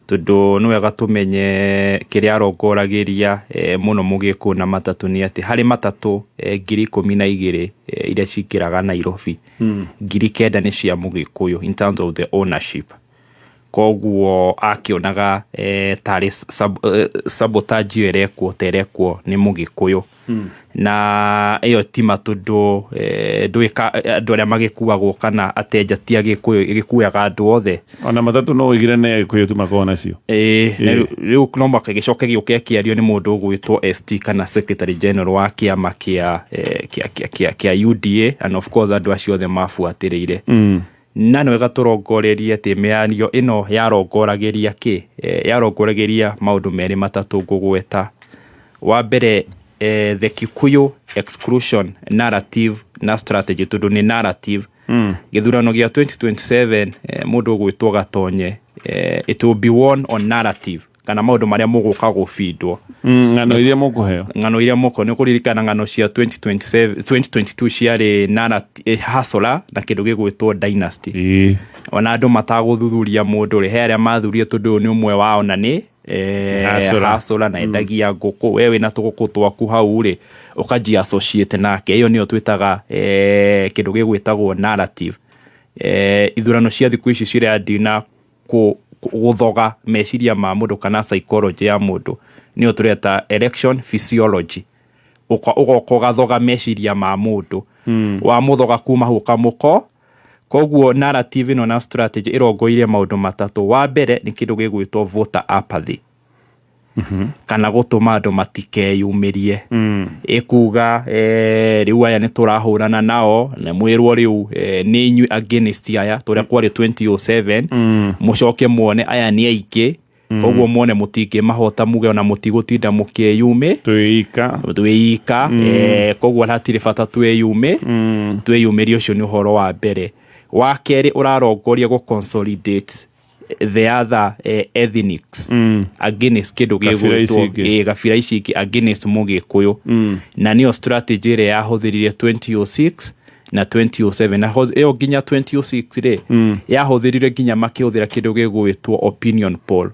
tondå nä wega tå menye kä rä a arongoragä ria må no må gä kå na matatå nä atä harä matatå 12,000 iria cikä raga Nairobi 9,000 nä cia må gä kå yå in terms of the ownership. Koguo akionaga tarĩ sabotage erekwo terekwo nĩ Mũgĩkũyũ na ĩyo ti matũndũ andũ arĩa magĩkuagwo kana atenja ti agĩkuaga andũ othe ona matatũ no ũigire nĩ Agĩkũyũ tu makoragwo nacio rĩu no mũhaka gĩcoke gĩũke kĩario nĩ mũndũ ũgwĩtwo ST kana Secretary General wa kĩama kĩa UDA and of course andũ acio othe mabuatĩrĩire na nĩ wega tũrongorerie atĩ mĩario ĩno yarongoragĩria kĩ yarongoragĩria maũndũ merĩ matatũ ngũgweta wa mbere the Kikuyu exclusion narrative na strategy tondũ nĩ narrative gĩthurano gĩa 2027 mũndũ ũgwĩtwo Gatonye it will be won on narrative kana maũndũ marĩa mũgũka gũbindwo ng'ano iria mũkũheo ng'ano iria mũkũheo nĩ kũririkana ng'ano cia 2022 ciarĩ Hasola na kĩndũ gĩgwĩtwo Dynasty ona andũ matagũthuthuria mũndũ rĩ he arĩa mathurire tondũ nĩ ũmwe wao na nĩ Hasola na endagia ngũkũ we wĩna tũgũkũ twaku hau rĩ ũkanji associate nake ĩyo nĩyo twĩtaga kĩndũ gĩgwĩtagwo narrative ithurano cia thikũ ici cirendina gũthoga meciria ma mũndũ kana psychology ya mũndũ nĩyo tũreta election physiology ũgoka ũgathoga meciria ma mũndũ wa mũthoga kuma hũka mũko koguo narrative ĩno na strategy ĩrongoire maũndũ matatũ wa mbere nĩ kĩndũ gĩgwĩtwo voter apathy kana gũtũma andũ matikeyumĩrie ĩkuga rĩu aya nĩ tũrahũrana nao na mwĩrwo rĩu nĩ inyuĩ against aya tũrĩa kwarĩ 2007 mũcoke muone aya nĩ aingĩ koguo muone mũtingĩ mahota muge ona mũtigũtinda mũkĩyumĩ twĩika koguo hatirĩ bata twĩyumĩrie ũcio nĩ ũhoro wa mbere wa kerĩ ũrarongoria gũ consolidate the other ethnics against kĩndũ gĩgwĩtwo gabira ici ingĩ against Mũgĩkũyũ na nĩyo strategy ĩrĩa yahũthĩrire 2006 na 2007 na ĩyo nginya 2006 rĩ yahũthĩrire nginya makĩhũthĩra kĩndũ gĩgwĩtwo opinion poll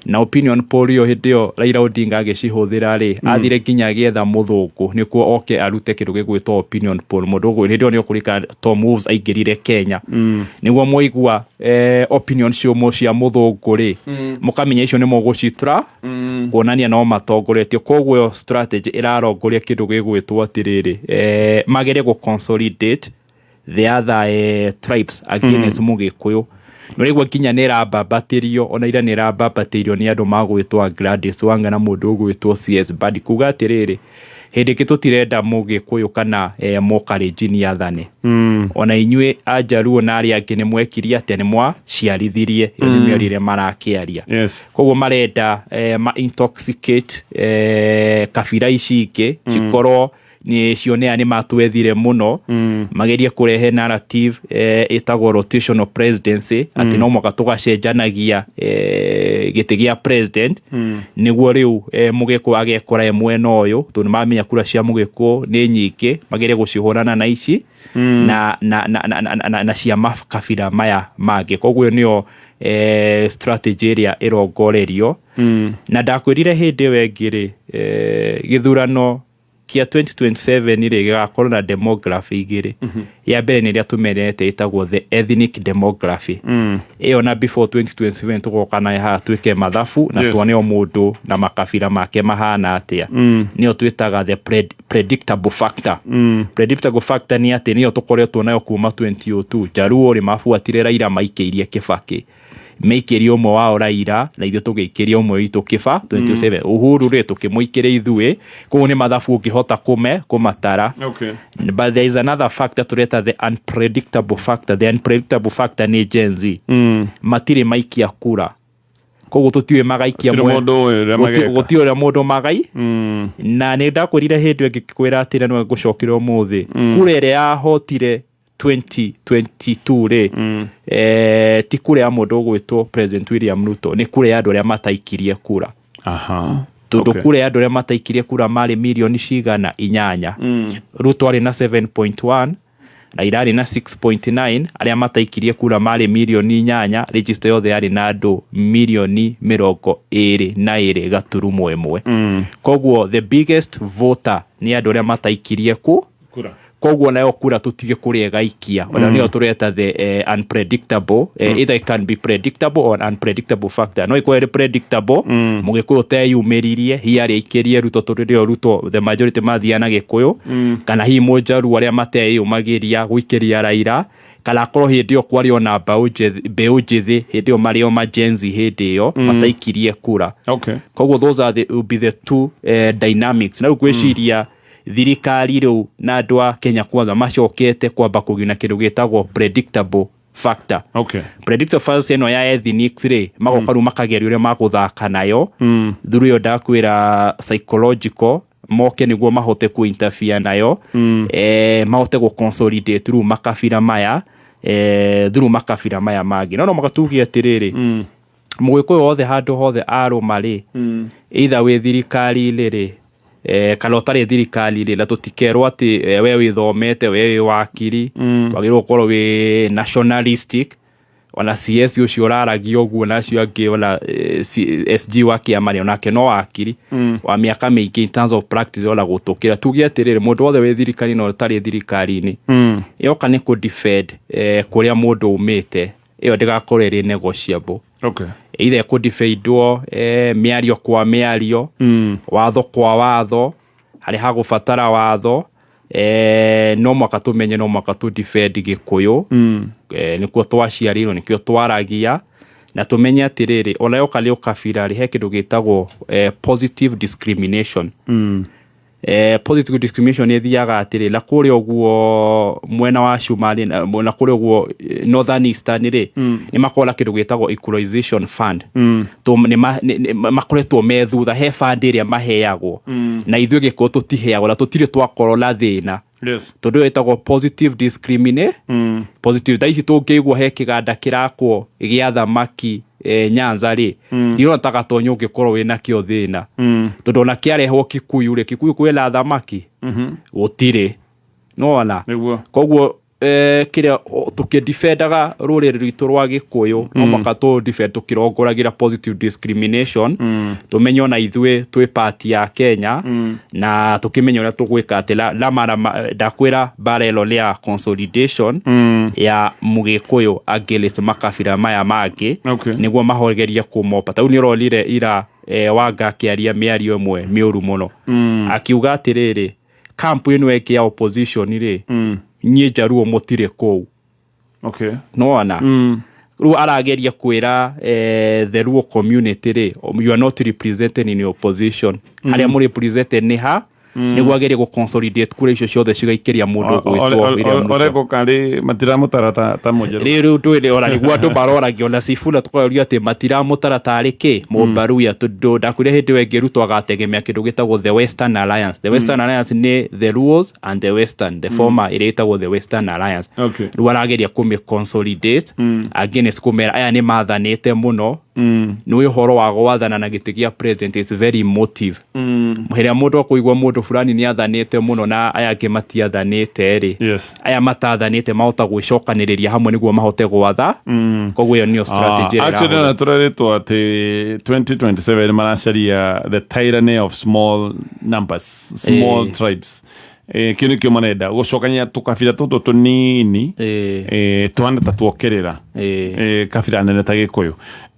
na opinion poll yo hĩndĩ ĩyo Raila Odinga agĩcihũthĩra rĩ athire nginya agĩetha mũthũngũ nĩkuo oke arute kĩndũ gĩgwĩtwo opinion poll mũndũ ũguo hĩndĩ ĩyo nĩ ũkũrika Tom Wolves aingĩrire Kenya nĩguo mwaigua opinion cia mũthũngũ rĩ mũkamenya icio nĩ mũgũcitra kuonania no matongoretio koguo strategy ĩrarongoria kĩndũ gĩgwĩtwo atĩrĩrĩ magere gũ consolidate the other tribes against Mũgĩkũyũ no rĩgua kinya nĩ rambambatĩrio ona ira nĩ rambambatĩrio nĩ andũ magwĩtwo Gladys Wanga na mũndũ ũgwĩtwo CS Badi kuga atĩrĩrĩ hĩndĩ ĩngĩ tũtirenda Mũgĩkũyũ kana Mũkalenjin athane ona inyuĩ Ajaluo na arĩa angĩ nĩ mwekirie atĩ nĩ mwaciarithirie ĩyo nĩ mĩario ĩrĩa marakĩaria koguo marenda ma intoxicate kabira ici ingĩ cikorwo ni cionea ni matwethire muno magerie kurehe narrative itagwo rotational presidency ati no mwaka tugacenjanagia gĩtĩ gĩa president niguo riu Mũgĩkũyũ agekora mwena ũyũ tondu mamenya kura cia Mũgĩkũyũ ni nyingĩ magerie gucihũrana na ici na cia makabira maya mangĩ koguo nĩyo strategy ĩrĩa ĩrongorerio na ndakwĩrire hĩndĩ wengĩ gĩthurano kia 2027 nĩ gĩgakorwo na demography igĩrĩ ya mbere nĩ ĩrĩa tũmenete ĩtagwo the ethnic demography ĩyo na before 2027 tũgoka nayo haha twĩke mathabu na tuone o mũndũ na makabira make mahana atĩa nĩyo twĩtaga the predictable factor predictable factor nĩ atĩ nĩyo tũkoretwo nayo kuma 2002 Jaluo rĩ mabuatire Raila maikĩirie Kibaki meikiria umwe wao Raila na ithuĩ tũgĩikiria umwe witũ Kiba 27 Uhuru rĩ tũkĩmũikiria ithuĩ koguo nĩ mathabu ũngĩhota kũmatara. But there is another factor tureta the unpredictable factor. The unpredictable factor ni Gen Z matire maikia kura koguo tutiwe magaikia gũtirĩ ũrĩa mũndũ magai na nĩ ndakwĩrire hĩndĩ ngĩkwĩra atĩ no ngũcokera ũmũthĩ kura ĩrĩa yahotire 2022 rĩ ti kura ya mũndũ ũgwĩtwo President William Ruto nĩ kura ya andũ arĩa mataikirie kura. Tondũ kura ya andũ arĩa mataikirie kura marĩ milioni cigana 8 Ruto arĩ na 7.1 Raila arĩ na 6.9 arĩa mataikirie kura marĩ milioni 8 register yothe yarĩ na andũ milioni 22 gaturumo 1 koguo the biggest voter nĩ andũ arĩa mataikirie kura koguo nayo kura tutige kũrĩa gaikia ona nĩyo tureta the unpredictable either it can be predictable or unpredictable factor no iko predictable mugĩkũyũ teyumĩririe hiarĩ aikirie Ruto tũrĩo Ruto the majority mathiana gĩkũyũ kana hi mũjaru arĩa mateyumagĩria gũikiria Raila kana korwo hĩndĩ ĩyo kwarĩ ona mbeũ njĩthĩ hĩndĩ ĩyo marĩ o majenzi hĩndĩ ĩyo mataikirie kura. Koguo those are will be the two dynamics na gwĩciria thirikari rĩu na andũ a Kenya kwanza macokete kwamba kũgina kĩndũ gĩtagwo predictable factor. Predictable factor ĩno ya ethnics rĩ magoka rĩu makageria ũrĩa magũthaka nayo through ĩyo ndakwĩra psychological moke nĩguo mahote ku-interfere nayo mahote gũ-consolidate through makabira maya mangĩ no magatugia atĩrĩrĩ mũgĩkũyũ wothe handũ hothe arũma rĩ either wĩ thirikari-inĩ rĩ kana ũtarĩ thirikari-inĩ na tũtikerwo atĩ we wĩthomete we wĩ wakiri wagĩrĩirwo gũkorwo wĩ nationalistic ona CS ũcio ũraragia ũguo na acio angĩ ona SG wa kĩama onake no wakiri wa mĩaka mĩingĩ in terms of practice ona gũtũkĩra tuge atĩrĩrĩ mũndũ wothe wĩ thirikari na ũtarĩ thirikari-inĩ yoka nĩ kũ-defend kũrĩa mũndũ umĩte ĩyo ndĩgakorwo ĩrĩ negotiable. Either kũ-defendwo mĩario kwa mĩario watho kwa watho harĩ hagũbatara watho no mwaka tũmenye no mwaka tũ-defend gĩkũyũ nĩkuo twaciarirwo nĩkĩo twaragia na tũmenye atĩrĩrĩ ona yoka rĩ ũkabira rĩ he kĩndũ gĩtagwo positive discrimination. Positive discrimination nĩ thiaga atĩrĩ na kũrĩa ũguo mwena wa Shumari na kũrĩa ũguo Northern Eastern rĩ nĩ makola kĩndũ gĩtagwo equalization fund nĩ makoretwo me thutha he fund ĩrĩa maheagwo na ithuĩ gĩkũyũ tũtiheagwo na tũtirĩ twakorwo na thĩna tondũ ĩtagwo positive discrimination positive tha ici tũngĩiguo he kĩganda kĩrakwo gĩa thamaki Nyanza rĩ ndĩrona ta gatonyo ũngĩkorwo wĩna kĩo thĩna tondũ ona kĩarehwo Kikuyu rĩ Kikuyu kwĩna thamaki gũtirĩ nona koguo kĩrĩa tũkĩdefendaga rũrĩrĩ rwitũ rwa Gĩkũyũ no mwaka tũ-defend tũkĩrongoragĩra positive discrimination tũmenye ona ithuĩ twĩ part ya Kenya na tũkĩmenye ũrĩa tũgwĩka atĩ ndakwĩra bara ĩno nĩ ya consolidation ya Mũgĩkũyũ against makabira maya mangĩ nĩguo mahogerie kũmopa tau nĩ ũronire ira Wanga akĩaria mĩario ĩmwe mĩũru mũno akiuga atĩrĩrĩ camp ĩno ĩkĩ ya opposition rĩ niĩ njaruo mũtirĩ kũu no ana rĩu arageria kwĩra the Luo community rĩ you are not represented in opposition harĩa mũrĩ represented nĩ ha nĩguo agerie gũ-consolidate kura icio ciothe cigaikĩria mũndũ gwĩtwo oreko karĩ matiramũtara ta mũjerũ rĩu twĩrĩ ona nĩguo andũ maroragio na Sifuna tũkaũria atĩ matiramũtara tarĩ kĩ mũmbaruya tondũ ndakwĩra hĩndĩ ĩyo ĩngĩ Ruto agategemea kĩndũ gĩtagwo the Western Alliance. The Western Alliance nĩ the Luos and the Western the former ĩrĩa ĩtagwo the Western Alliance rĩu arageria kũmĩ-consolidate against kũmera aya nĩ mathanĩte mũno nĩ ũhoro wa gwathana na gĩtĩ gĩa president it's very emotive hĩrĩa mũndũ akũigua mũndũ fulani nĩ athanĩte mũno na aya angĩ matiathanĩte rĩ aya matathanĩte mahota gwĩcokanĩrĩria hamwe nĩguo mahote gwatha koguo ĩyo nĩyo strategy actually na tũreretwo atĩ 2027 maracaria the tyranny of small numbers small tribes kĩnĩ kĩo marenda gũcokania tũkabira tũtũ tũnini tũhana ta tuokerera kabira nene ta Gĩkũyũ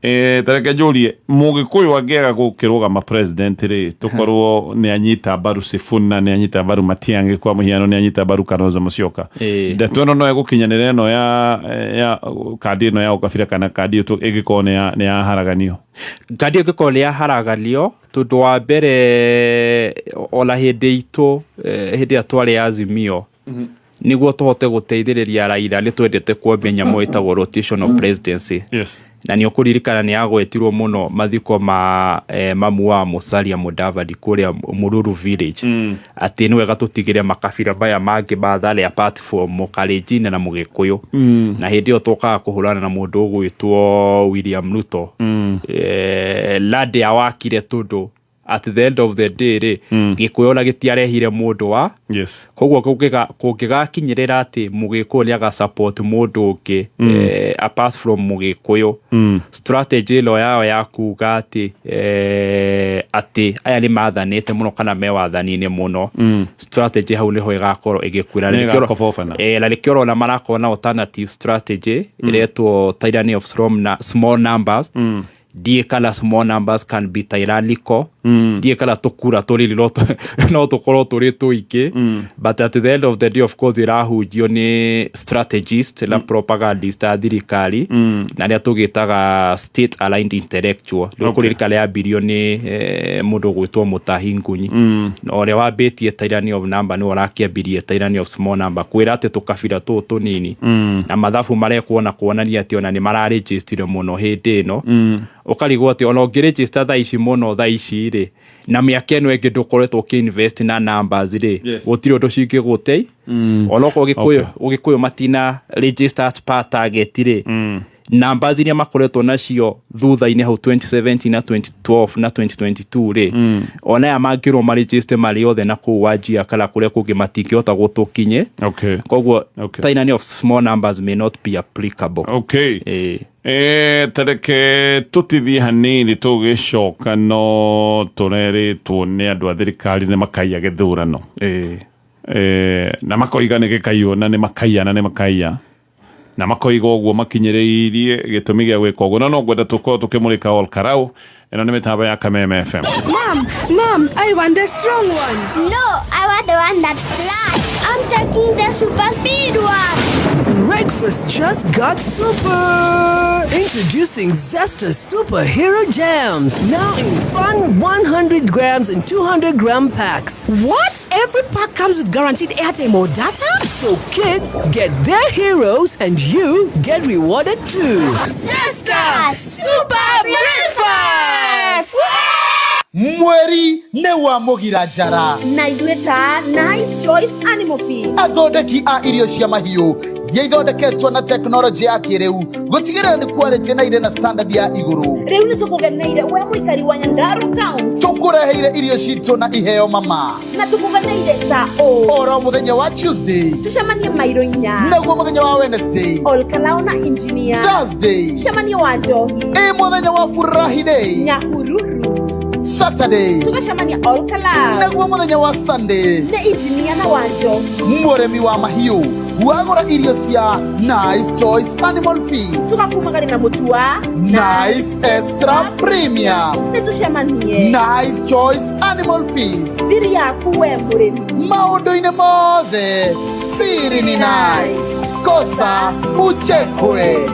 Tareke Julie Mugikuyu angĩaga gũkĩrũgama president rĩ tukorwo nĩ anyita mbaru Sifuna nĩ anyita mbaru Matiang'i kwa mũhiano nĩ anyita mbaru Kalonzo Musyoka ndeto ĩno no ĩgũkinyanĩra ĩno ya kandi ĩno ya ũkabira kana kandi ĩgĩkorwo nĩ ya haraganio kandi ĩgĩkorwo nĩ ya haraganio tondũ wa mbere ona hĩndĩ itũ hĩndĩ atwarĩ Azimio niguo tuhote guteithĩrĩria Raila nĩ twendete kuombia nyamũ ĩtagwo rotational presidency na nĩ ũkũririkana nĩ agwetirwo mũno mathiko ma mamu wa Musalia Mudavadi kũrĩa Mururu village atĩ nĩ wega tũtigĩre makabira maya mangĩ mathare apart from Mũkalenjin na Mũgĩkũyũ na hĩndĩ ĩyo tũkaga kũhũrana na mũndũ ũgwĩtwo William Ruto Lade awakire tondũ at the end of the day Gĩkũyũ ona gĩtiarehire mũndũ wa koguo kũngĩgakinyĩrĩra atĩ Mũgĩkũyũ nĩ aga support mũndũ ũngĩ apart from Mũgĩkũyũ strategy ĩno yao ya kuga atĩ aya nĩ mathanĩte mũno kana me wathani-inĩ mũno strategy hau nĩho ĩgakorwo ĩgĩkwĩra na nĩkĩo ũrona marakorwo na alternative strategy ĩretwo tyranny of small numbers ndiye kana small numbers can be tyrannical ndiye kana tukura turiri no tukorwo turi tuiki but at the end of the day of course irahunjio ni strategist na propagandist a thirikari na ria tugitaga state aligned intellectual ndukuririkana ya bilioni mundu gwitwo Mutahi Ngunyi no ore wambitie tyranny of number ni orakiambirie tyranny of small number kwira ati tukabira tunini na mathabu marekwo na kuonania ati ona ni mararegister muno hindi ino ukarigwo ati ona ungiregister tha ici muno tha ici ri na miaka eno ĩngĩ ndũkoretwo ũkĩinvest na numbers ri gũtirĩ ũndũ cingĩgũtei ona ũgĩkũyũ matina register part target ri numbers iria makoretwo nacio thutha-inĩ hau 2017 na 2012 na 2022 ri ona ya mangĩrwo maregister marĩ othe na kũu Wajir kana kũrĩa kũngĩ matingĩhota gũtũkinye koguo tyranny of small numbers may not be applicable tareke tutithie hanini tũgĩcoka no tũreritwo nĩ andũ a thirikari nĩ makaiya gĩthurano na makoiga nĩ gĩkaiywo na nĩ makaiya na makoiga ũguo makinyĩrĩirie gĩtũmi gĩa gwĩka ũguo no ngwenda tũkorwo tũkĩmũrĩka Ol Karau ĩno nĩ mĩtambo ya Kameme FM. Mom, I want the strong one. No, I want the one that flies. I'm taking the super speed one. Breakfast just got super! Introducing Zesta Superhero Jams. Now in fun 100 grams and 200 gram packs. What? Every pack comes with guaranteed airtime or data? So kids get their heroes and you get rewarded too. Zesta Super Breakfast! Mweri ne wa mugira njara na ithuĩta Nice Choice Animal Feed athondeki a irio cia mahiũ iria ithondeketwo na tekinoronjĩ ya kĩrĩu gũtigĩrĩra nĩ quality na irĩ na standard ya igũrũ. Rĩu nĩ tũkũgeneire we mũikari wa Nyandarua County tũkũreheire irio citũ na iheo mama na tũkũgeneire ta oro mũthenya wa Tuesday tucemanie Mairo 4 naguo mũthenya wa Wednesday Ol Karau na Engineer Thursday tucemanie wa Njohi mũthenya wa Friday Nyahururu Saturday tugacemania Ol Karau naguo mũthenya wa Sunday nĩ Engineer na wa Njohi mũrĩmi wa mahiũ wagũra irio cia Nice Choice Animal Feed tugakumagari na mũtu wa Nice Extra Premium nĩ tucemanie Nice Choice Animal Feed thiri yaku we mũrĩmi maũndũ-inĩ mothe siri ni Nice kosa uchekwe.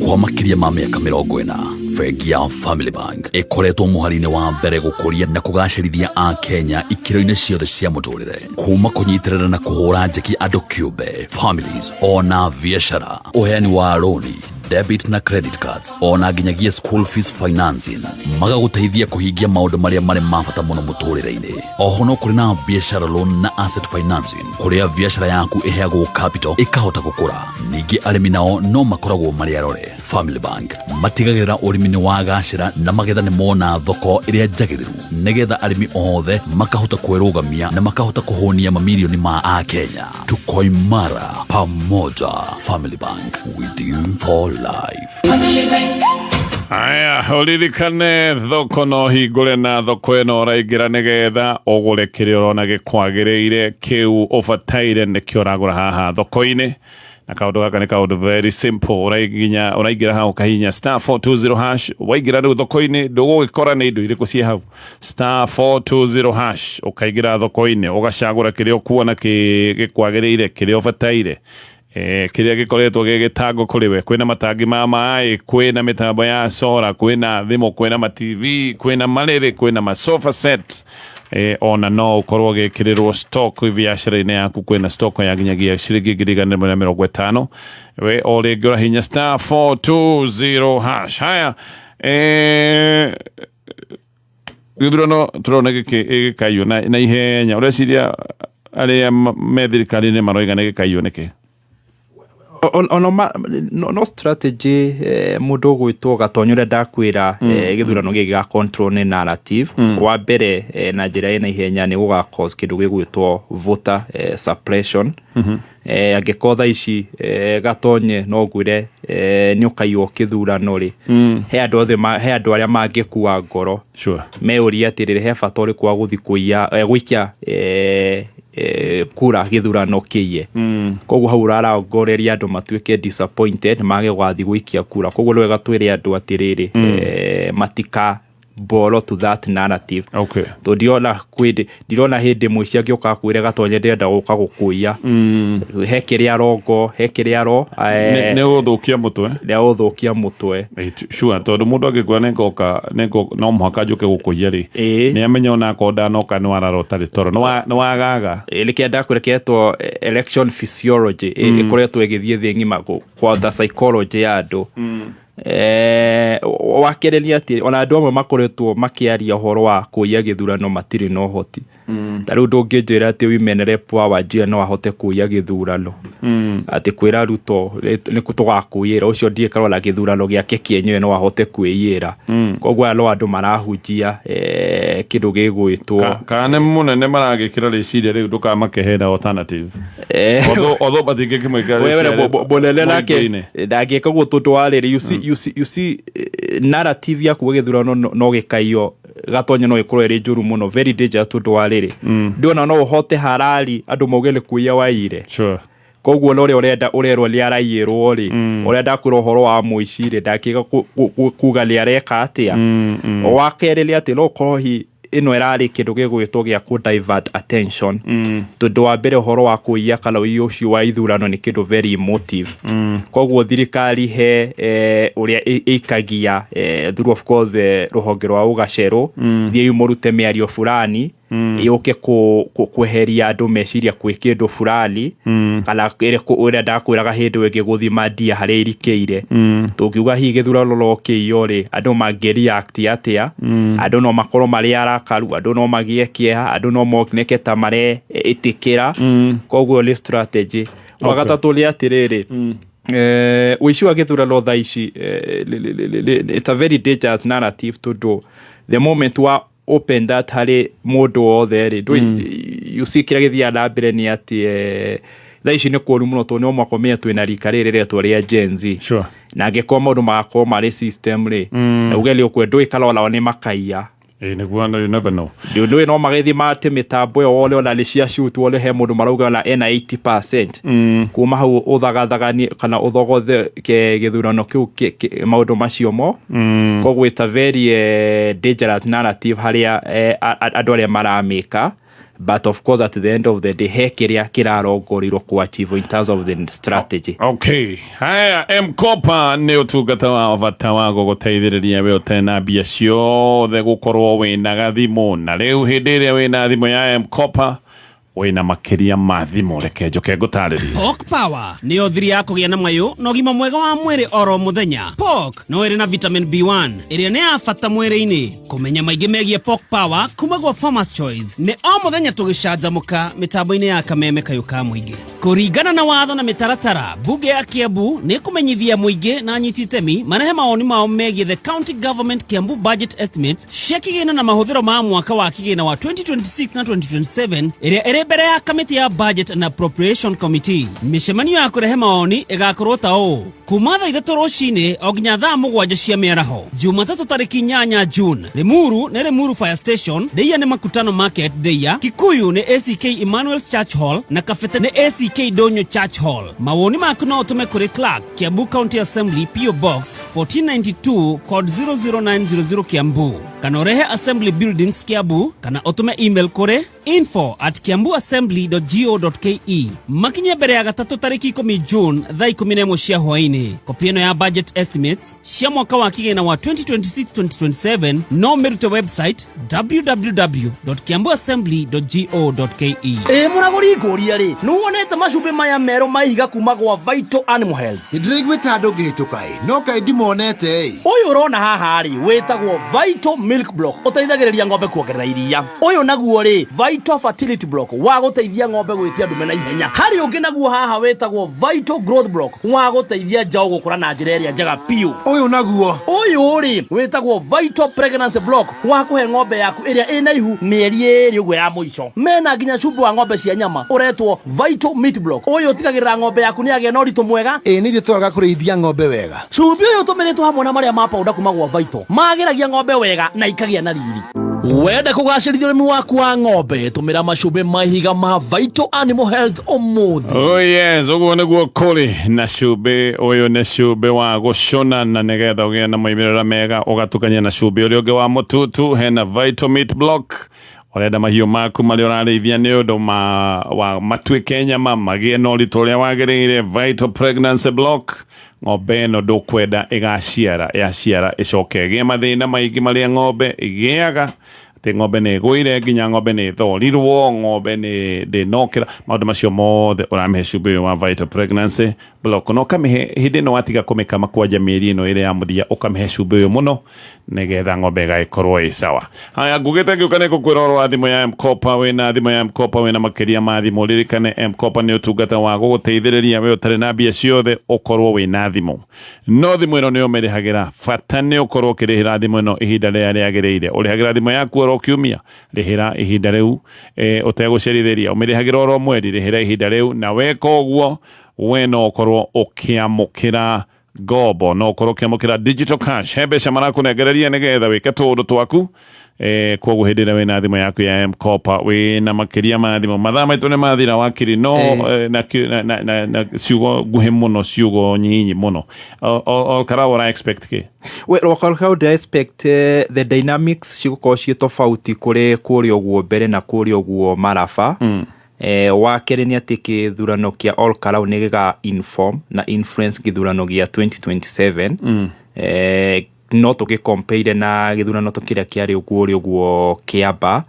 Kwa makiria ma mĩaka 40 bengi ya Family Bank ĩkoretwo mũhari-inĩ wa mbere gũkũria na kũgacĩrithia a Kenya ikĩro-inĩ ciothe cia mũtũrĩre kuma kũnyitĩrĩra na kũhũra njeki andũ kĩũmbe families ona biashara ũheani wa roni debit na credit cards ona nginyagia school fees financing magagũteithia kũhingia maũndũ marĩa marĩ mabata mũno mũtũrĩre-inĩ. Oho no kũrĩ na biashara loan na asset financing kũrĩa biashara yaku ĩheagwo capital ĩkahota gũkũra. Ningĩ arĩmi nao no makoragwo marĩ arore. Family Bank matigagĩrĩra ũrĩmi nĩ wagacĩra na magetha nĩ mona thoko ĩrĩa njagĩrĩru nĩgetha arĩmi othe makahota kwĩrũgamia na makahota kũhũnia mamilioni ma a Kenya. Tukoimara pamoja. Family Bank with you for life. Aya, uririkane thoko no hingũre na thoko ĩno ũraingĩra nĩgetha ũgũre kĩrĩa ũrona gĩkwagĩrĩire kĩu ũbataire nĩkĩo ũragũra haha thoko-inĩ na kaundu gaka ni kaundu very simple uraigira hau kahinya *420# waigira riu thoko-ini ndugugikora ni indo iriku cie hau *420# ukaigira thoko-ini ugacagura kiria ukuona gikwagiriire kiria ubataire kiria gikoretwo gigitango kuri we kwina matangi ma mai kwina mitambo ya solar kwina thimo kwina ma TV kwina mariri kwina ma sofa set ona no ukorwo gikirirwo stock biashara-ini yaku kwina stock ya ginyagia ciringi 150 we oringira hinya *420# haya githurano turona gikaiyo na ihenya ureciria aria methirikari-ini maroiga ni gikaiyo niki no strategy mundu gwitwo gatonyo ria ndakwira githurano gigi ga control ni narrative wa mbere na njira ina ihenya ni guga cause kindu gigwitwo voter suppression angikotha ici gatonye no gwire ni ukaiyo kithurano ri he andu othe he andu aria mangikua ngoro meuria atirire he bata uri kwa guthi gwikia kura githurano kiye koguo hau raraongoreria andu matuike disappointed mage gwathi gwikia kura koguo rwega twire andu atiriri matika boro to that narrative to ndirona hindi muici angioka kwire gatonye ndenda guka gukuia he kiria rongo he kiria ro ne guthukia mutwe sure tondu mundu angikwa nengoka no muhaka njuke gukuia ri ni amenya ona konda noka no ararota ri toro no wagaga likienda kureketwo election physiology ikoretwo igithie thi ngima kwa the psychology ya andu wakereria ati ona andu amwe makoretwo makiaria uhoro wa kuia githurano matiri no hoti taru ndungijira ati women rep wa Wajir no ahote kuia githurano ati kwira Ruto ni kutugakuira ucio ndie karola githurano giake kienyewe no ahote kuiyira koguo andu marahujia kindu gigwitwo kana munene maragikira riciria riu ndukamakehera alternative although batingikimwikira wewe bonele nake ndagika gutundu wariri you see narrative ya kuwe githurano no gikaiyo gatonye no ikorwo iri njuru muno very dangerous tundu wariri ndiona no uhote harari andu mogele kuia waire koguo no urenda urerwo liarayirwo ri urenda kurohoro wa muicire ndakiga kuga liareka atia wakerelia ati no kohi ino erari kindu gigwitwo gia ku divert attention tundu wa mbere horo wa kuia kana ucio wa ithurano ni kindu very emotive koguo thirikari he uria ikagia through of course ruhonge rwa ugacero thie umurute miario fulani yoke kweheria andu meciria kwi kindu fulani kana uria ndakwiraga hindu wingi guthima ndia haria irikeire tungiuga hi githurano lokiyo ri andu mangereact atia andu no makorwo mari arakaru andu no magie kieha andu no mokneketa mare itikira koguo ni strategy wagatatu ri atiriri wici wa githurano tha ici it's a very dangerous narrative to do the moment wa open that hari mundu othe ri you see kira githia na mbere ni ati tha ici ni kuru muno to no makomea twina rika riri retwo ria Gen Z na angikoma mundu magakorwo mari system ri na ugeli ukwendu ikalola ni makaiya niguo you never know ndio no magethi mate mitambo yo ole ona licia shoot ole he mundu marauga na 80% kuma hau uthagathagani kana uthogothe ke githurano kiu maundu macio mo koguo it's a very dangerous narrative haria andu aria maramika but of course at the end of the day he kiria kirarongorirwo ku achieve in terms of the strategy haya M-Kopa ni utungata wa bata wa guguteithiriria we utena bia ciothe gukorwo wina gathimo na riu hindi iria wina thimo ya M-Kopa wina makiria ma thimo reke njoke ngutaririe Pork Power ni othiri ya kugia na mayu no gima mwega wa mwiri oro muthenya. Pork no iri na vitamin B1 iria ni ya bata mwiri-ini. Kumenya maingi megie Pork Power kuma gwa Farmers Choice ni o muthenya tugicanjamuka mitambo-ini ya kameme kayu ka muingi. Kuringana na watho na mitaratara, bunge ya Kiambu ni kumenyithia muingi na anyiti itemi marehe maoni mao megie the county government Kiambu budget estimates cia kigina na mahuthiro ma mwaka wa kigina wa 2026 na 2027 iria mbere ya kamiti ya budget and appropriation committee. Mishemanio ya kurehe maoni igakorwo ta kuma thaa 3 rũcinĩ o nginya thaa 7 cia mĩaraho. Jumatatũ tarĩki 8 June, Limuru nĩ Limuru Fire Station, Deia nĩ Makutano Market Deia, Kikuyu nĩ ACK Emmanuel Church Hall na Kafete nĩ ACK Donyo Church Hall. Mawoni maku no ũtũme kũrĩ Clark, Kiambu County Assembly PO Box 1492 code 00900 Kiambu, kana ũrehe Assembly Buildings Kiambu, kana ũtũme email kũrĩ info@kiambuassembly.go.ke. Makinya mbere ya gatatũ tarĩki 10 June thaa 11 cia hwaĩ-inĩ. Kopi ĩno ya budget estimates cia mwaka wa kĩgĩna wa 2026-2027 no mĩrute website www.kiambuassembly.go.ke. Mũragũri ngũria rĩ, nĩwonete macumbĩ maya merũ maihiga kuma gwa Vital Animal Health? Ndĩraiguĩte andũ ngĩhĩtũka no kaĩ ndimonete ũyũ ũrona haha rĩ wĩtagwo Vital Milk Block, ũteithagĩrĩria ng'ombe kuongerera iria. Ũyũ naguo rĩ Vital Fertility Block wa gũteithia ng'ombe gwĩtia ndume na ihenya. Harĩ ũngĩ naguo haha wĩtagwo Vital Growth Block wa gũteithia njaũ gũkũra na njĩra ĩrĩa njega piũ. Ũyũ naguo rĩ wĩtagwo Vital Pregnancy Block wa kũhe ng'ombe yaku ĩrĩa ĩna ihu mĩeri 2 ũguo ya mũico. Mena nginya cumbĩ wa ng'ombe cia nyama ũretwo Vital Meat Block. Ũyũ ũtigagĩrĩra ng'ombe yaku nĩ agĩa na ũritũ mwega. Nĩ ithuĩ tũraga kũrĩithia ng'ombe wega. Cumbĩ ũyũ ũtũmĩrĩtwo hamwe na marĩa ma powder kuma gwa Vital magĩragia ng'ombe wega na ikagĩa na riri. Wenda kũgacĩrithia ũrĩmi waku wa ng'ombe tũmĩra macumbĩ mahiga ma Vital Animal Health ũmũthĩ. Oh yes, ũguo nĩguo kũrĩ na cumbĩ ũyũ nĩ cumbĩ wa gũcũna na nĩgetha ũgĩe na moimĩrĩra mega ũgatukania na cumbĩ ũrĩa ũngĩ wa mũtutu. Hena Vital Meat Block, ũrenda mahiũ maku marĩa ũrarĩithia nĩ ũndũ matuĩke nyama magĩe na ũritũ ũrĩa wagĩrĩire. Vital Pregnancy Block, ng'ombe ĩno ndũkwenda yaciara ĩcoke ĩgĩe mathĩna maingĩ marĩa ng'ombe ĩgĩaga, atĩ ng'ombe nĩ ĩgũire nginya ng'ombe nĩ ĩthorirwo, ng'ombe nĩ ndĩnokĩra, maũndũ macio mothe ũramĩhe cumbĩ ũyũ wa Vital Pregnancy Block. No ũkamĩhe hĩndĩ ĩno watiga kũmĩkama kwanja mĩeri ĩno ĩrĩa ya mũthia, ũkamĩhe cumbĩ ũyũ mũno nĩgetha ng'ombe ĩgagĩkorwo ĩ sawa. Haya, ngugĩte ngĩũka nĩ gũkwĩra ũhoro wa thimũ ya M-Kopa. Wĩna thimũ ya M-Kopa wĩna makĩria ma thimũ. Ririkane M-Kopa nĩ ũtungata wa gũgũteithĩrĩria we ũtarĩ na mbia ciothe ũkorwo wĩna thimũ. No thimũ ĩno nĩ ũmĩrĩhagĩra, bata nĩ ũkorwo ũkĩrĩhĩra thimũ ĩno ihinda rĩrĩa rĩagĩrĩire. Ũrĩhagĩra thimũ yaku oro kiumia, rĩhĩra ihinda rĩu ũtegũcerithĩria. Ũmĩrĩhagĩra oro mweri, rĩhĩra ihinda rĩu. Na weka ũguo we no ũkorwo ũkĩamũkĩra ngombo, no ũkorwo ũkĩamũkĩra digital cash, he mbeca marakũnengereria nĩgetha wĩke tũũndũ twaku. Koguo hĩndĩ ĩrĩa wĩna thimũ yaku ya M-Kopa wĩna makĩria ma thimũ. Mathaa maitũ nĩ mathira wakiri no na ciugo nguhĩ mũno, ciugo nyinyi mũno. Karau ũra expect kĩ? How do I expect the dynamics cigũkorwo ciĩ tofauti kũrĩ kũrĩa ũguo mbere na kũrĩa ũguo Maraba. Wa kerĩ nĩ atĩ gĩthurano kĩa Ol Kalou nĩ gĩga inform na influence gĩthurano gĩa 2027. No tũgĩcompare na gĩthurano kĩrĩa kĩarĩ ũguo Kiamba,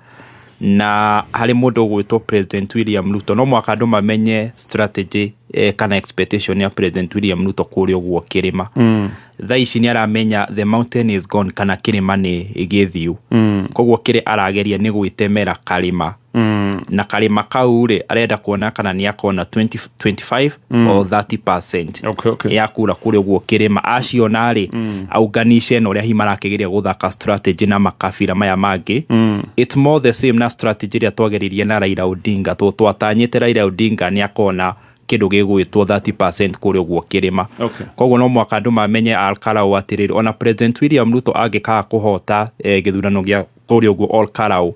na harĩ mũndũ ũgwĩtwo President William Ruto no mwaka andũ mamenye strategy kana expectation ya President William Ruto kũrĩa ũguo kĩrĩma. Thaa ici nĩ aramenya the mountain is gone kana kĩrĩma nĩ gĩthiu. Koguo kĩrĩa arageria nĩ gwĩtemera karĩma. Na karĩma kau rĩ arenda kuona kana nĩ akona 25 or 30% ya kura kũrĩa ũguo kĩrĩma. Aciona rĩ aunganishe na ũrĩa himarakĩgeria gũthaka strategy na makabira maya mangĩ. It's more the same na strategy ĩrĩa twageririe na Raila Odinga. Twatanyĩte Raila Odinga nĩ akona kĩndũ gĩgwĩtwo 30% kũrĩa ũguo kĩrĩma. Koguo no mwaka andũ mamenye Ol Kalou atĩrĩrĩ, ona President William Ruto angĩkaga kũhota gĩthurano gĩa kũrĩa ũguo Ol Kalou,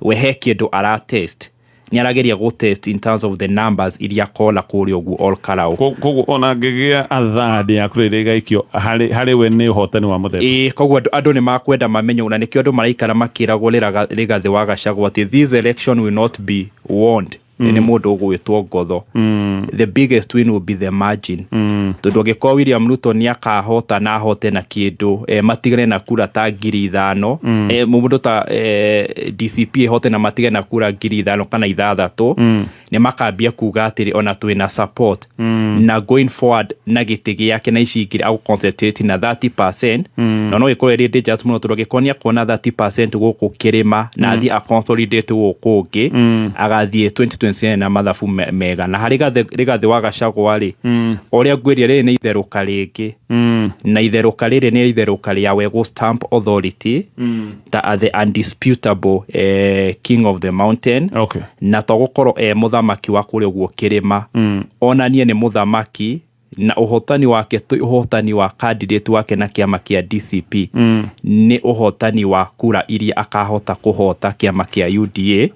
we he kĩndũ aratest, nĩ arageria gũtest in terms of the numbers iria kola kũrĩa ũguo Ol Kalou. Koguo ona ngĩgĩa athandi ya kũrĩrĩa igaikio harĩ we nĩ ũhotani wa mũthemba. Koguo andũ nĩ makwenda mamenye, na nĩkĩo andũ maraikara makĩragwo Rigathĩ wa Gachagua atĩ this election will not be won nĩ mũndũ ũgwĩtwo Ngotho. The biggest win will be the margin. Tondũ angĩkorwo William Ruto nĩ akahota na ahote na kĩndũ matigane na kura ta 5,000, mũndũ ta DCP hote na matigane na kura 5,000 kana 6, nĩ makambia kuga atĩrĩ ona twĩna support na going forward na gĩtĩ gĩake na ici ingĩ au concentrate na 30%. Na no ĩkorwo ĩrĩ dangerous mũno tondũ angĩkorwo nĩ akona 30% gũkũ kĩrĩma na athiĩ a consolidate gũkũ ũngĩ agathiĩ 2027 na mathabu mega. Na harĩ Rigathĩ wa Gachagua rĩ ũrĩa ngwĩria rĩrĩ nĩ itherũka rĩngĩ, na itherũka rĩrĩ nĩ itherũka rĩa we stamp authority ta the undisputable king of the mountain. Na togũkorwo mũthamaki wa kũrĩa ũguo kĩrĩma, onanie nĩ mũthamaki na uhotani wake tu uhotani wa candidate wake na kiama kia DCP ni uhotani wa kura iria akahota kuhota kiama kia UDA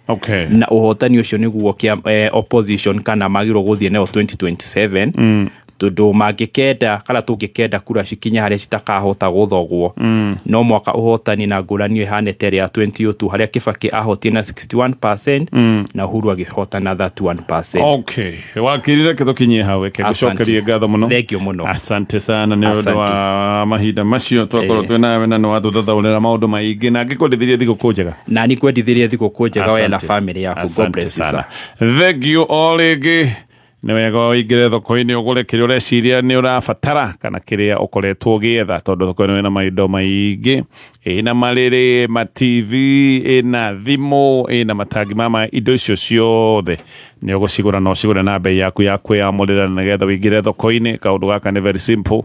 na uhotani ucio niguo kia opposition kana magiro guthie nayo 2027 tondu mangikenda kana tungikenda kura cikinya haria citakahota guthogwo no mwaka uhotani na ngurani ihanete ria 2002 haria Kibaki ahotie na 61% na Uhuru agihota na 31%. Wakirire kithukinye hawe ke gucokerie ngatho muno. Thank you muno. Asante sana ni undu wa mahinda macio twakorwo twina na no watuthathaurira maundu maingi na ngikundithirie thiguku njega na ni kwendithirie thiguku njega we na family yaku. God bless you. Thank you all again. Nĩ wega ũingĩre thoko-inĩ ũgũre kĩrĩa ũreciria nĩ ũrabatara kana kĩrĩa ũkoretwo ũgĩetha tondũ thoko-inĩ wĩna maindo maingĩ ĩna marĩrĩ ma TV ĩna thimũ ĩna matangi ma indo icio ciothe nĩ ũgũcigũra no cigũre na bei yaku ya kwĩyamũrĩra nĩgetha ũingĩre thoko-inĩ. Kaũndũ gaka nĩ very simple.